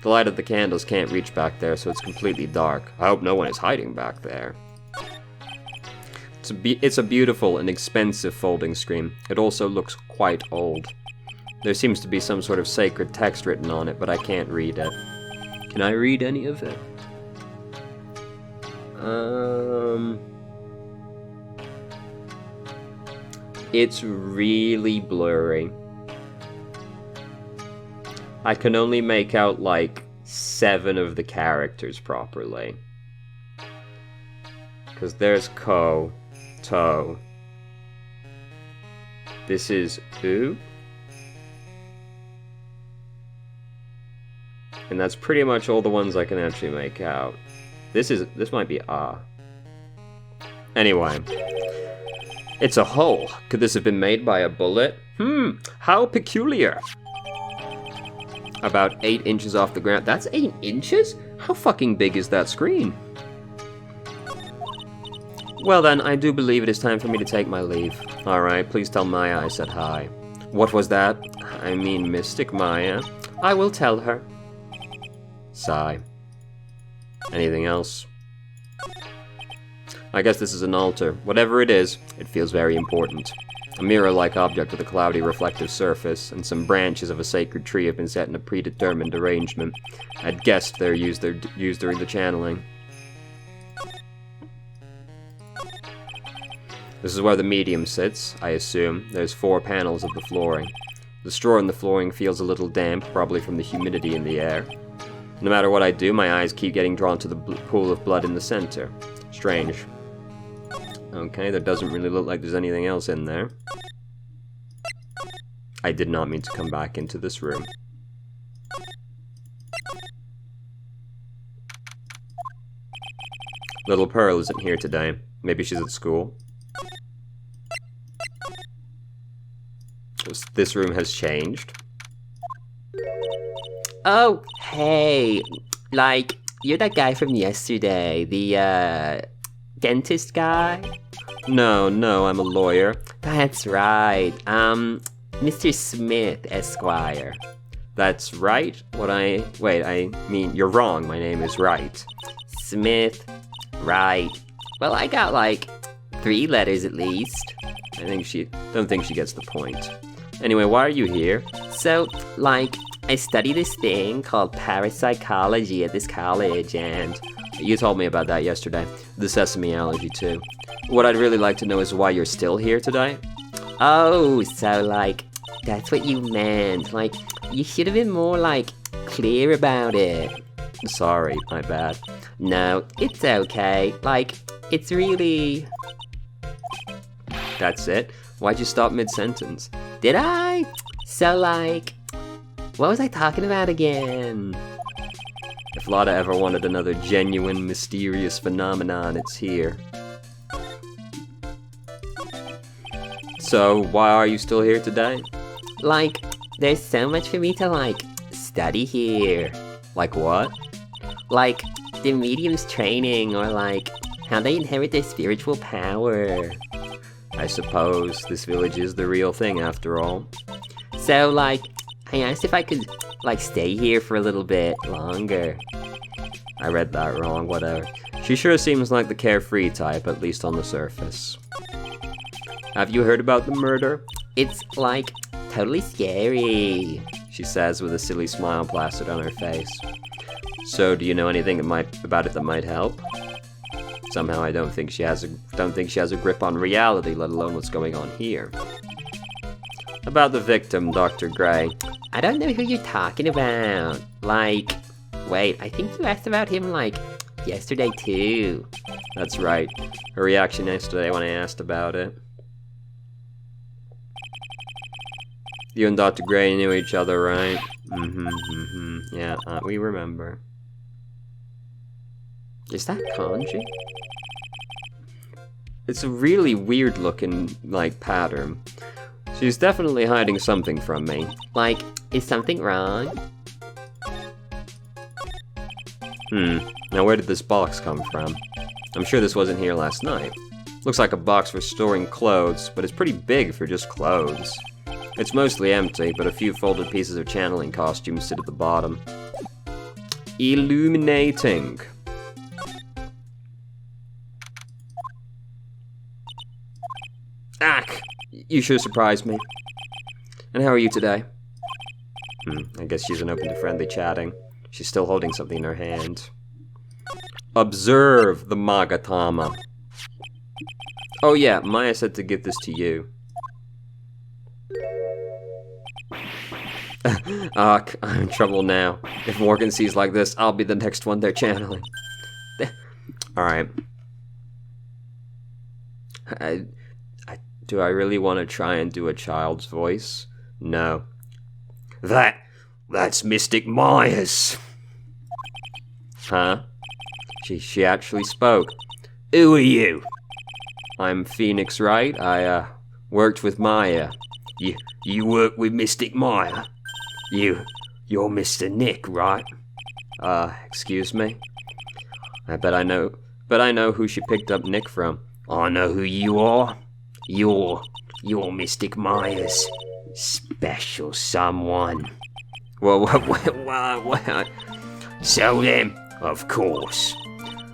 The light of the candles can't reach back there, so it's completely dark. I hope no one is hiding back there. It's a beautiful and expensive folding screen. It also looks quite old. There seems to be some sort of sacred text written on it, but I can't read it. Can I read any of it? It's really blurry. I can only make out like 7 of the characters properly. Because there's Ko, To. This is U. And that's pretty much all the ones I can actually make out. This might be Ah. Anyway. It's a hole. Could this have been made by a bullet? How peculiar. About 8 inches off the ground. That's 8 inches? How fucking big is that screen? Well then, I do believe it is time for me to take my leave. Alright, please tell Maya I said hi. What was that? I mean Mystic Maya. I will tell her. Sigh. Anything else? I guess this is an altar. Whatever it is, it feels very important. A mirror-like object with a cloudy reflective surface, and some branches of a sacred tree have been set in a predetermined arrangement. I'd guessed they're used during the channeling. This is where the medium sits, I assume. There's 4 panels of the flooring. The straw in the flooring feels a little damp, probably from the humidity in the air. No matter what I do, my eyes keep getting drawn to the pool of blood in the center. Strange. Okay, there doesn't really look like there's anything else in there. I did not mean to come back into this room. Little Pearl isn't here today. Maybe she's at school. This room has changed. Oh, hey. Like, you're that guy from yesterday. The, dentist guy? No, I'm a lawyer. That's right. Mr. Smith, Esquire. That's right. I mean, you're wrong. My name is Wright. Smith, Wright. Well, I got like 3 letters at least. Don't think she gets the point. Anyway, why are you here? So, like, I study this thing called parapsychology at this college, and you told me about that yesterday. The sesame allergy, too. What I'd really like to know is why you're still here today. Oh, so, like, that's what you meant. Like, you should have been more, like, clear about it. Sorry, my bad. No, it's okay. Like, it's really... That's it? Why'd you stop mid-sentence? Did I? So, like, what was I talking about again? If Lotta ever wanted another genuine, mysterious phenomenon, it's here. So, why are you still here today? Like, there's so much for me to, like, study here. Like what? Like, the medium's training, or like, how they inherit their spiritual power. I suppose this village is the real thing after all. So, like, I asked if I could, like, stay here for a little bit longer. I read that wrong, whatever. She sure seems like the carefree type, at least on the surface. Have you heard about the murder? It's, like, totally scary, she says with a silly smile plastered on her face. So, do you know anything about it that might help? Somehow I don't think she has a grip on reality, let alone what's going on here. About the victim, Dr. Gray. I don't know who you're talking about. Like, wait, I think you asked about him, like, yesterday too. That's right. Her reaction yesterday when I asked about it. You and Dr. Gray knew each other, right? Yeah, we remember. Is that kanji? It's a really weird looking, like, pattern. She's definitely hiding something from me. Like, is something wrong? Now where did this box come from? I'm sure this wasn't here last night. Looks like a box for storing clothes, but it's pretty big for just clothes. It's mostly empty, but a few folded pieces of channeling costumes sit at the bottom. Illuminating. Ack! You sure surprised me. And how are you today? I guess she's an open to friendly chatting. She's still holding something in her hand. Observe the Magatama. Oh yeah, Maya said to give this to you. I'm in trouble now. If Morgan sees like this, I'll be the next one they're channeling. Alright. Do I really want to try and do a child's voice? No. That's Mystic Maya's. Huh? She actually spoke. Who are you? I'm Phoenix Wright. I worked with Maya. You work with Mystic Maya? You're Mr. Nick, right? Excuse me? I bet I know who she picked up Nick from. I know who you are. You're Mystic Maya's special someone. What? So then, of course,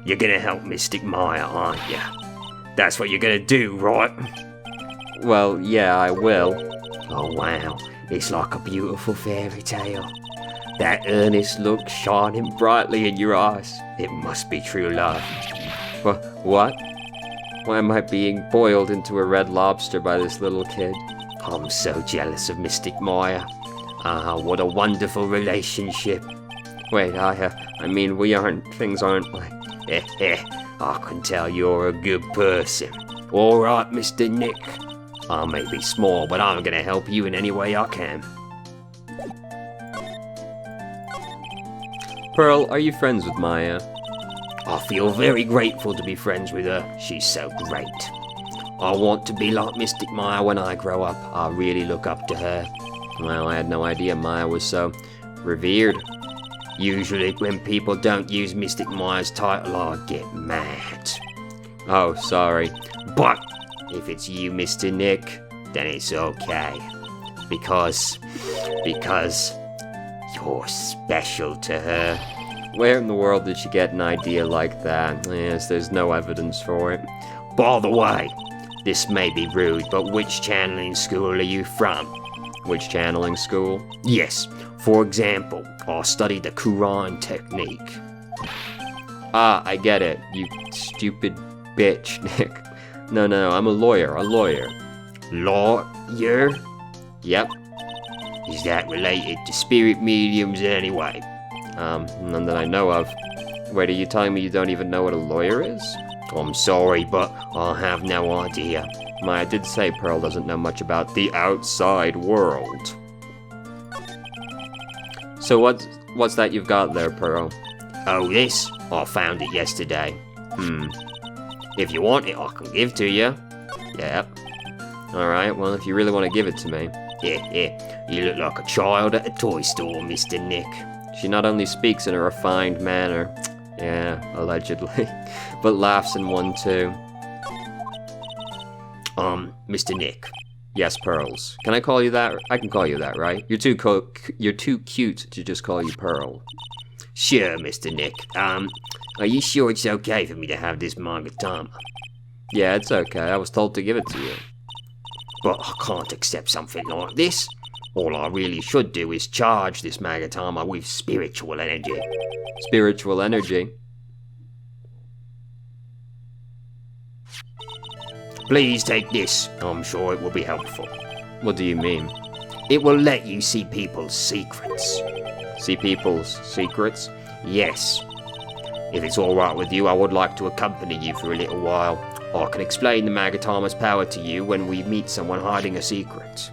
you're gonna help Mystic Maya, aren't you? That's what you're gonna do, right? Well, yeah, I will. Oh wow, it's like a beautiful fairy tale. That earnest look shining brightly in your eyes. It must be true love. What? Why am I being boiled into a red lobster by this little kid? I'm so jealous of Mystic Maya. Ah, what a wonderful relationship. Wait, I mean, things aren't like... I can tell you're a good person. Alright, Mr. Nick. I may be small, but I'm gonna help you in any way I can. Pearl, are you friends with Maya? I feel very grateful to be friends with her. She's so great. I want to be like Mystic Maya when I grow up. I really look up to her. Well, I had no idea Maya was so revered. Usually when people don't use Mystic Maya's title, I get mad. Oh, sorry. But if it's you, Mr. Nick, then it's okay. Because you're special to her. Where in the world did she get an idea like that? Yes, there's no evidence for it. By the way, this may be rude, but which channeling school are you from? Which channeling school? Yes, for example, I studied the Quran technique. Ah, I get it, you stupid bitch, Nick. No, I'm a lawyer. Lawyer? Yep. Is that related to spirit mediums in any way? None that I know of. Wait, are you telling me you don't even know what a lawyer is? I'm sorry, but I have no idea. Maya did say Pearl doesn't know much about the outside world. So what's that you've got there, Pearl? Oh, this? I found it yesterday. If you want it, I can give to you. Yep. Alright, well, if you really want to give it to me. Yeah. You look like a child at a toy store, Mr. Nick. She not only speaks in a refined manner, yeah, allegedly, but laughs in one too. Mr. Nick. Yes, Pearls. Can I call you that? I can call you that, right? You're too cute to just call you Pearl. Sure, Mr. Nick. Are you sure it's okay for me to have this Magatama? Yeah, it's okay. I was told to give it to you. But I can't accept something like this. All I really should do is charge this Magatama with spiritual energy. Spiritual energy? Please take this. I'm sure it will be helpful. What do you mean? It will let you see people's secrets. See people's secrets? Yes. If it's alright with you, I would like to accompany you for a little while. I can explain the Magatama's power to you when we meet someone hiding a secret.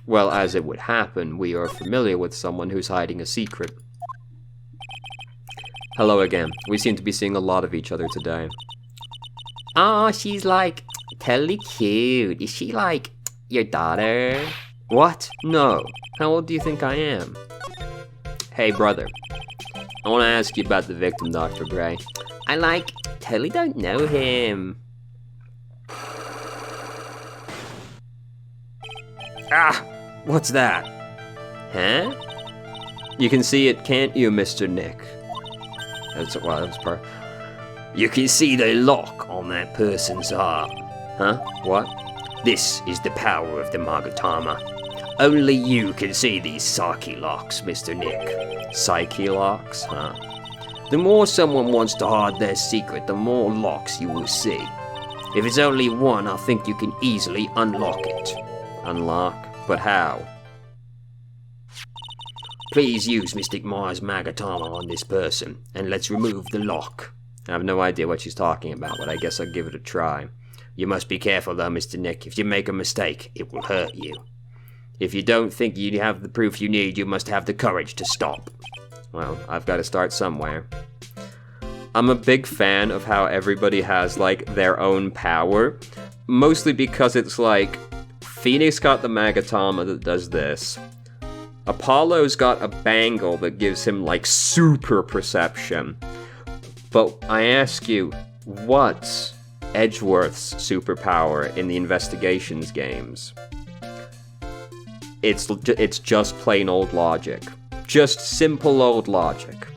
Well, as it would happen, we are familiar with someone who's hiding a secret. Hello again. We seem to be seeing a lot of each other today. Oh, she's like totally cute. Is she like your daughter? What? No. How old do you think I am? Hey, brother. I want to ask you about the victim, Dr. Gray. I like totally don't know him. Ah! What's that? Huh? You can see it, can't you, Mr. Nick? That's part. You can see the lock on that person's heart. Huh? What? This is the power of the Magatama. Only you can see these psyche locks, Mr. Nick. Psyche locks, huh? The more someone wants to hide their secret, the more locks you will see. If it's only one, I think you can easily unlock it. Unlock? But how? Please use Mystic Maya's Magatama on this person, and let's remove the lock. I have no idea what she's talking about, but I guess I'll give it a try. You must be careful though, Mr. Nick. If you make a mistake, it will hurt you. If you don't think you have the proof you need, you must have the courage to stop. Well, I've got to start somewhere. I'm a big fan of how everybody has, like, their own power. Mostly because it's like, Phoenix got the Magatama that does this. Apollo's got a bangle that gives him, like, super perception. But I ask you, what's Edgeworth's superpower in the investigations games? It's just plain old logic. Just simple old logic.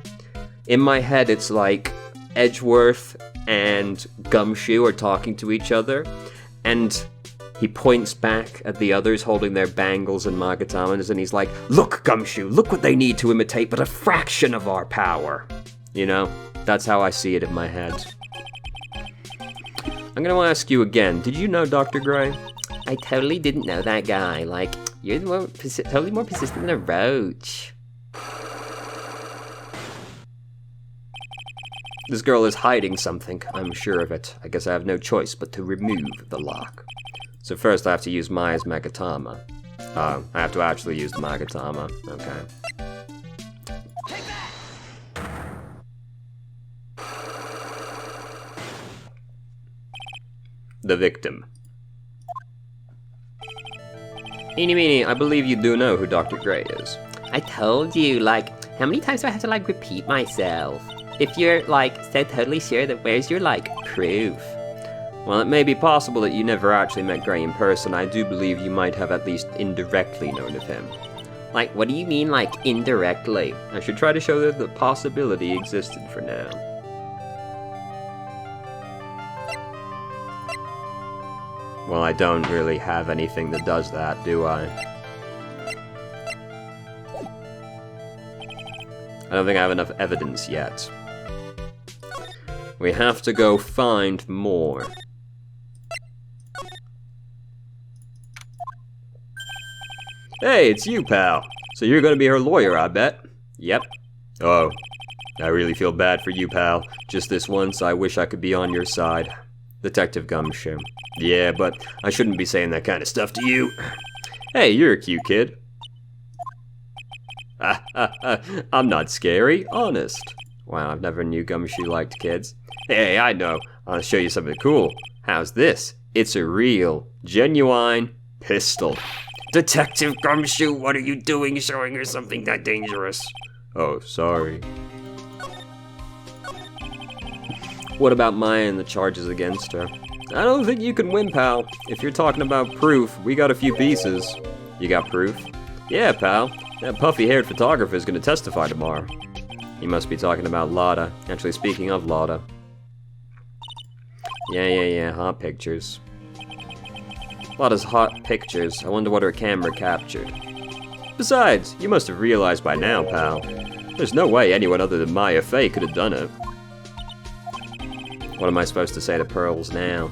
In my head, it's like Edgeworth and Gumshoe are talking to each other, and he points back at the others holding their bangles and magatamas, and he's like, "Look, Gumshoe, look what they need to imitate but a fraction of our power." You know, that's how I see it in my head. I'm gonna ask you again, did you know Dr. Gray? I totally didn't know that guy. Like, you're totally more persistent than a roach. This girl is hiding something, I'm sure of it. I guess I have no choice but to remove the lock. So first I have to use Maya's Magatama. I have to actually use the Magatama. Okay. The victim. Eeny meeny, I believe you do know who Dr. Gray is. I told you, like, how many times do I have to, like, repeat myself? If you're, like, so totally sure, that where's your, like, proof? Well, it may be possible that you never actually met Gray in person. I do believe you might have at least indirectly known of him. Like, what do you mean, like, indirectly? I should try to show that the possibility existed for now. Well, I don't really have anything that does that, do I? I don't think I have enough evidence yet. We have to go find more. Hey, it's you, pal. So you're gonna be her lawyer, I bet. Yep. Oh, I really feel bad for you, pal. Just this once, I wish I could be on your side. Detective Gumshoe. Yeah, but I shouldn't be saying that kind of stuff to you. Hey, you're a cute kid. I'm not scary, honest. Wow, I've never knew Gumshoe liked kids. Hey, I know. I'll show you something cool. How's this? It's a real, genuine pistol. Detective Gumshoe, what are you doing showing her something that dangerous? Oh, sorry. What about Maya and the charges against her? I don't think you can win, pal. If you're talking about proof, we got a few pieces. You got proof? Yeah, pal. That puffy-haired photographer is going to testify tomorrow. You must be talking about Lotta. Actually, speaking of Lotta. Yeah, hot pictures. Lotta's hot pictures. I wonder what her camera captured. Besides, you must have realized by now, pal. There's no way anyone other than Maya Fey could have done it. What am I supposed to say to Pearls now?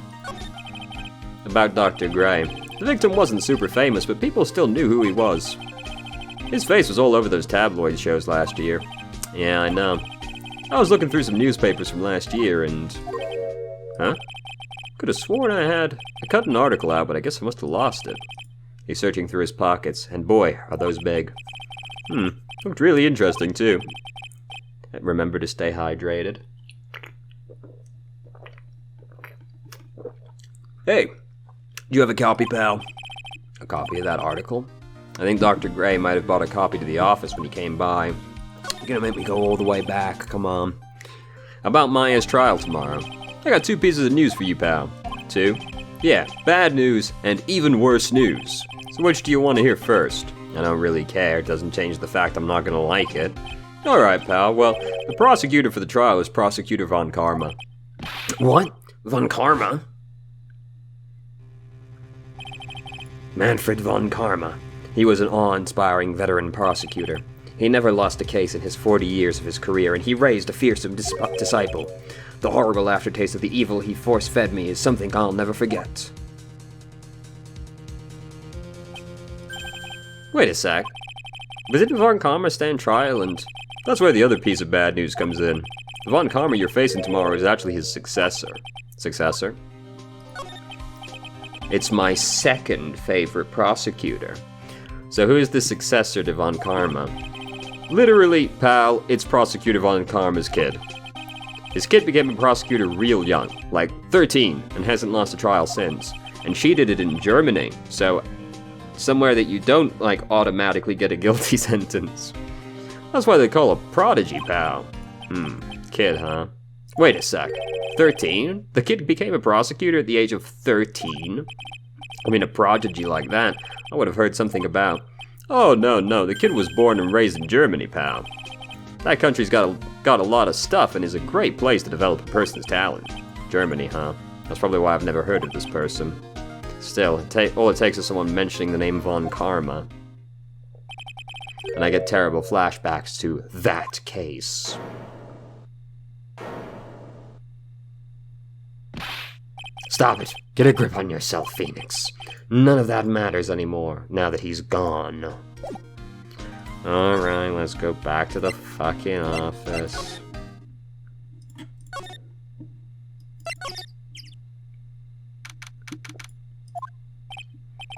About Dr. Gray. The victim wasn't super famous, but people still knew who he was. His face was all over those tabloid shows last year. Yeah, I know. I was looking through some newspapers from last year and... Huh? Could have sworn I cut an article out, but I guess I must have lost it. He's searching through his pockets, and boy, are those big. Looked really interesting, too. Remember to stay hydrated. Hey, do you have a copy, pal? A copy of that article? I think Dr. Gray might have brought a copy to the office when he came by. You're gonna make me go all the way back, come on. About Maya's trial tomorrow. I got 2 pieces of news for you, pal. 2? Yeah, bad news and even worse news. So which do you want to hear first? I don't really care, it doesn't change the fact I'm not gonna like it. Alright, pal, well, the prosecutor for the trial is Prosecutor Von Karma. What? Von Karma? Manfred Von Karma. He was an awe-inspiring veteran prosecutor. He never lost a case in his 40 years of his career, and he raised a fearsome disciple. The horrible aftertaste of the evil he force-fed me is something I'll never forget. Wait a sec. But didn't Von Karma stand trial, and that's where the other piece of bad news comes in. The Von Karma you're facing tomorrow is actually his successor. Successor? It's my second favorite prosecutor. So who is the successor to Von Karma? Literally, pal, it's Prosecutor Von Karma's kid. His kid became a prosecutor real young, like 13, and hasn't lost a trial since. And she did it in Germany, so Somewhere that you don't, like, automatically get a guilty sentence. That's why they call a prodigy, pal. Kid, huh? Wait a sec. 13? The kid became a prosecutor at the age of 13? I mean, a prodigy like that, I would have heard something about. Oh, no, the kid was born and raised in Germany, pal. That country's got a lot of stuff and is a great place to develop a person's talent. Germany, huh? That's probably why I've never heard of this person. Still, all it takes is someone mentioning the name Von Karma. And I get terrible flashbacks to that case. Stop it. Get a grip on yourself, Phoenix. None of that matters anymore, now that he's gone. Alright, let's go back to the fucking office.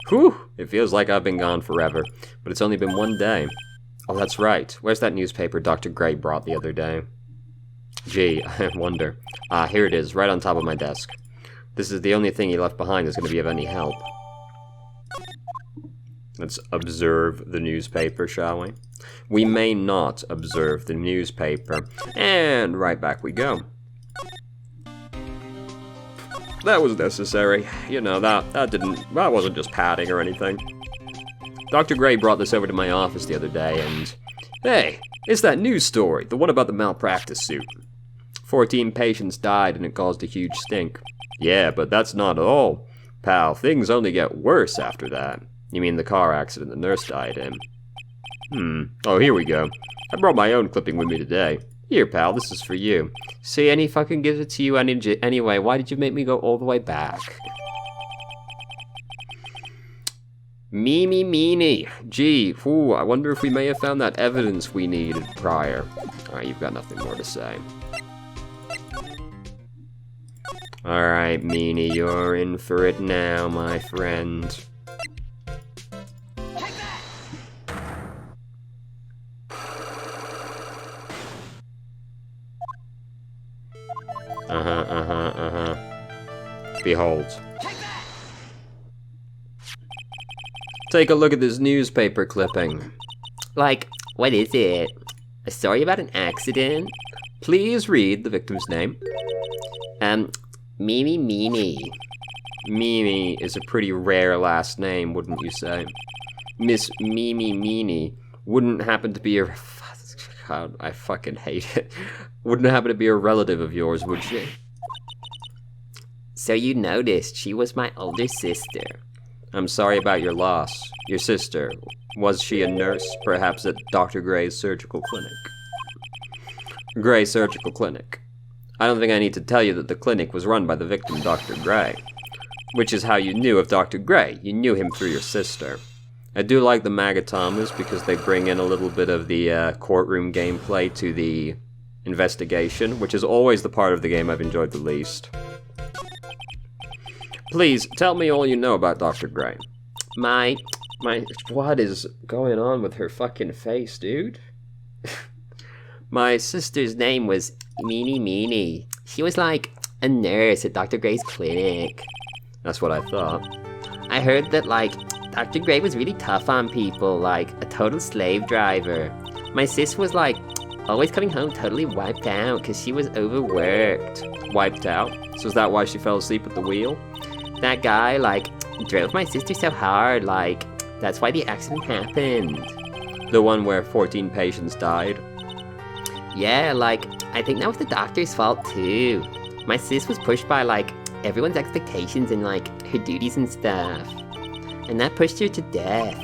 Whew, it feels like I've been gone forever, but it's only been one day. Oh, that's right. Where's that newspaper Dr. Gray brought the other day? Gee, I wonder. Here it is, right on top of my desk. This is the only thing he left behind that's going to be of any help. Let's observe the newspaper, shall we? We may not observe the newspaper. And right back we go. That was necessary. You know, that wasn't just padding or anything. Dr. Gray brought this over to my office the other day and... Hey, it's that news story, the one about the malpractice suit. 14 patients died and it caused a huge stink. Yeah, but that's not all. Pal, things only get worse after that. You mean the car accident the nurse died in? Oh, here we go. I brought my own clipping with me today. Here, pal, this is for you. See, and he fucking gives it to you anyway. Why did you make me go all the way back? Meanie. Gee, I wonder if we may have found that evidence we needed prior. Alright, you've got nothing more to say. Alright, Meanie, you're in for it now, my friend. Behold. Take a look at this newspaper clipping. Like, what is it? A story about an accident? Please read the victim's name. Meanie. Mimi is a pretty rare last name, wouldn't you say? Miss Mimi Meanie wouldn't happen to be a... God, I fucking hate it. Wouldn't happen to be a relative of yours, would she? So you noticed she was my older sister. I'm sorry about your loss. Your sister, was she a nurse, perhaps at Dr. Gray's surgical clinic? Gray Surgical Clinic. I don't think I need to tell you that the clinic was run by the victim, Dr. Gray. Which is how you knew of Dr. Gray. You knew him through your sister. I do like the Magatomas because they bring in a little bit of the courtroom gameplay to the investigation, which is always the part of the game I've enjoyed the least. Please, tell me all you know about Dr. Gray. What is going on with her fucking face, dude? My sister's name was Meanie. She was like a nurse at Dr. Gray's clinic. That's what I thought. I heard that, like, Dr. Gray was really tough on people, like a total slave driver. My sis was, like, always coming home totally wiped out because she was overworked. Wiped out? So is that why she fell asleep at the wheel? That guy, like, drove my sister so hard, like, that's why the accident happened. The one where 14 patients died? Yeah, like, I think that was the doctor's fault too. My sis was pushed by, like, everyone's expectations and, like, her duties and stuff. And that pushed her to death.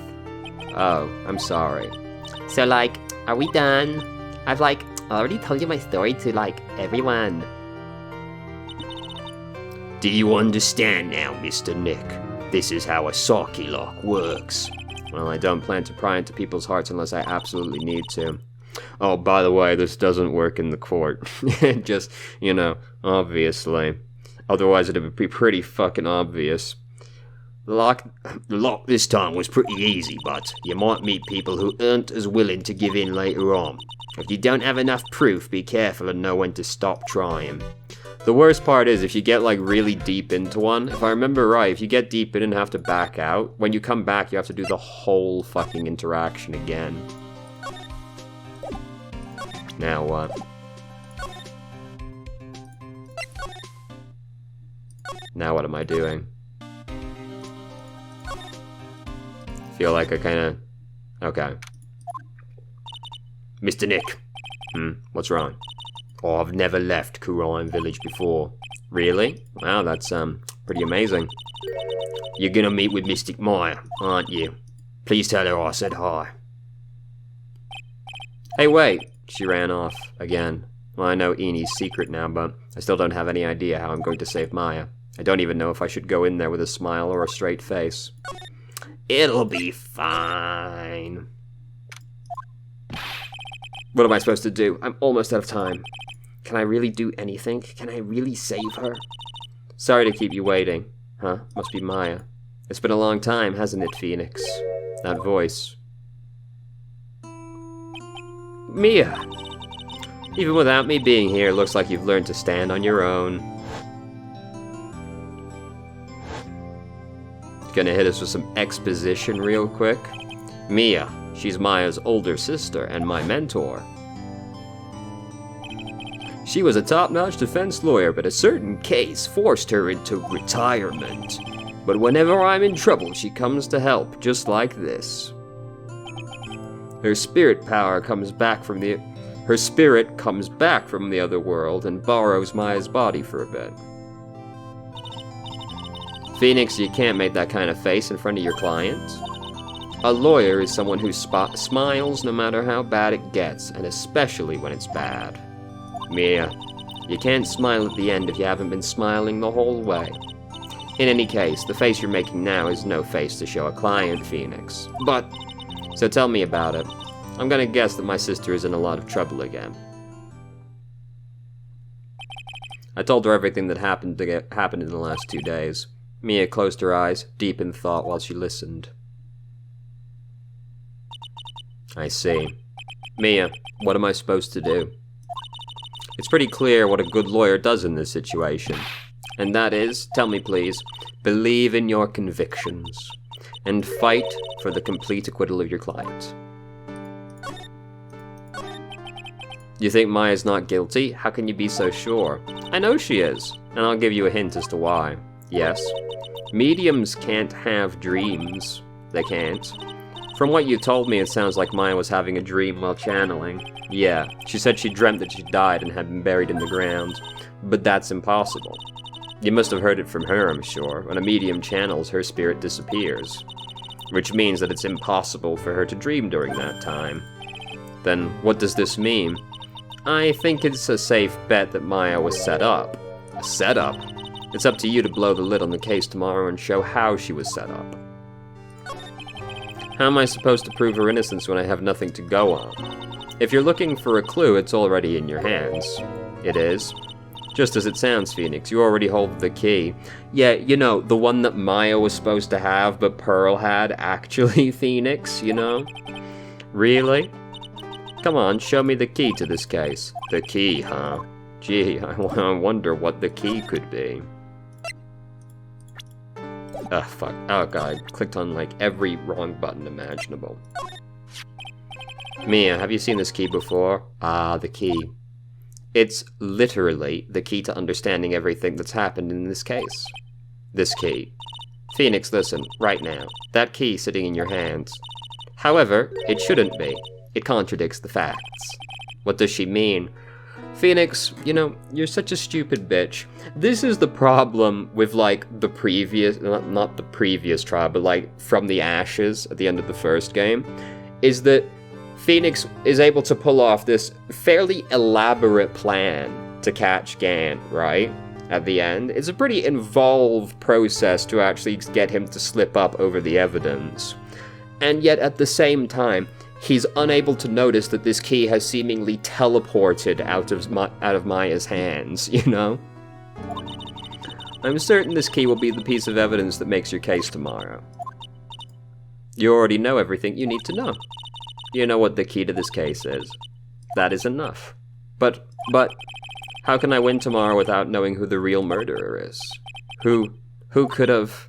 Oh, I'm sorry. So, like, are we done? I've, like, already told you my story to, like, everyone. Do you understand now, Mr. Nick? This is how a Saki lock works. Well, I don't plan to pry into people's hearts unless I absolutely need to. Oh, by the way, this doesn't work in the court. Just, you know, obviously. Otherwise it would be pretty fucking obvious. The lock this time was pretty easy, but you might meet people who aren't as willing to give in later on. If you don't have enough proof, be careful and know when to stop trying. The worst part is if you get like really deep into one, if I remember right, if you get deep in and have to back out, when you come back you have to do the whole fucking interaction again. Now what? Now what am I doing? Feel like I kinda... Okay. Mr. Nick. What's wrong? Oh, I've never left Kurine Village before. Really? Wow, that's, pretty amazing. You're gonna meet with Mystic Maya, aren't you? Please tell her I said hi. Hey, wait! She ran off, again. Well, I know Eni's secret now, but I still don't have any idea how I'm going to save Maya. I don't even know if I should go in there with a smile or a straight face. It'll be fine. What am I supposed to do? I'm almost out of time. Can I really do anything? Can I really save her? Sorry to keep you waiting. Huh? Must be Maya. It's been a long time, hasn't it, Phoenix? That voice. Mia! Even without me being here, it looks like you've learned to stand on your own. Gonna hit us with some exposition real quick. Mia. She's Maya's older sister and my mentor. She was a top-notch defense lawyer, but a certain case forced her into retirement. But whenever I'm in trouble, she comes to help, just like this. Her spirit comes back from the other world and borrows Maya's body for a bit. Phoenix, you can't make that kind of face in front of your client. A lawyer is someone who smiles no matter how bad it gets, and especially when it's bad. Mia, you can't smile at the end if you haven't been smiling the whole way. In any case, the face you're making now is no face to show a client, Phoenix. So tell me about it. I'm gonna guess that my sister is in a lot of trouble again. I told her everything that happened in the last 2 days. Mia closed her eyes, deep in thought while she listened. I see. Mia, what am I supposed to do? It's pretty clear what a good lawyer does in this situation. And that is, tell me please, believe in your convictions. And fight for the complete acquittal of your client. You think Maya's not guilty? How can you be so sure? I know she is, and I'll give you a hint as to why. Yes, mediums can't have dreams. They can't. From what you told me, it sounds like Maya was having a dream while channeling. Yeah, she said she dreamt that she died and had been buried in the ground. But that's impossible. You must have heard it from her, I'm sure. When a medium channels, her spirit disappears. Which means that it's impossible for her to dream during that time. Then, what does this mean? I think it's a safe bet that Maya was set up. Set up? It's up to you to blow the lid on the case tomorrow and show how she was set up. How am I supposed to prove her innocence when I have nothing to go on? If you're looking for a clue, it's already in your hands. It is. Just as it sounds, Phoenix, you already hold the key. Yeah, you know, the one that Maya was supposed to have, but Pearl had, actually, Phoenix, you know? Really? Come on, show me the key to this case. The key, huh? Gee, I wonder what the key could be. Ugh, fuck. Oh god, I clicked on, like, every wrong button imaginable. Mia, have you seen this key before? Ah, the key. It's literally the key to understanding everything that's happened in this case. This key. Phoenix, listen, right now. That key sitting in your hands. However, it shouldn't be. It contradicts the facts. What does she mean? Phoenix, you know, you're such a stupid bitch. This is the problem with, like, the previous, not the previous trial, but, like, from the ashes at the end of the first game, is that Phoenix is able to pull off this fairly elaborate plan to catch Gant, right? At the end. It's a pretty involved process to actually get him to slip up over the evidence. And yet, at the same time, he's unable to notice that this key has seemingly teleported out of Maya's hands, you know? I'm certain this key will be the piece of evidence that makes your case tomorrow. You already know everything you need to know. You know what the key to this case is. That is enough. But, How can I win tomorrow without knowing who the real murderer is? Who could have...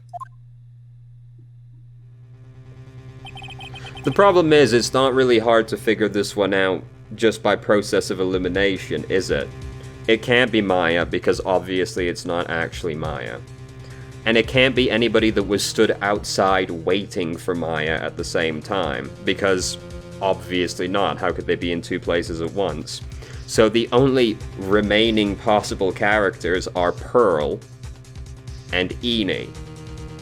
The problem is, it's not really hard to figure this one out just by process of elimination, is it? It can't be Maya, because obviously it's not actually Maya. And it can't be anybody that was stood outside waiting for Maya at the same time, because obviously not. How could they be in two places at once? So the only remaining possible characters are Pearl and Eni.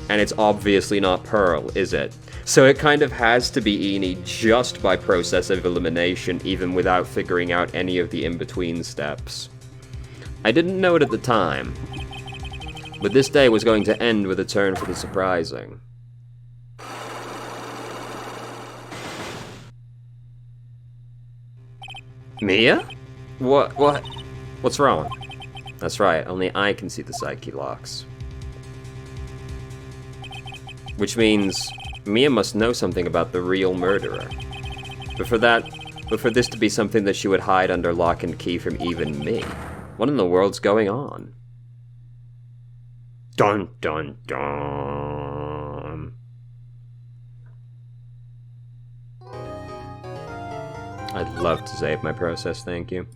And it's obviously not Pearl, is it? So it kind of has to be Eni just by process of elimination, even without figuring out any of the in-between steps. I didn't know it at the time, but this day was going to end with a turn for the surprising. Mia? What's wrong? That's right, only I can see the psyche locks. Which means Mia must know something about the real murderer. But for this to be something that she would hide under lock and key from even me, what in the world's going on? Dun dun dun. I'd love to save my process, thank you.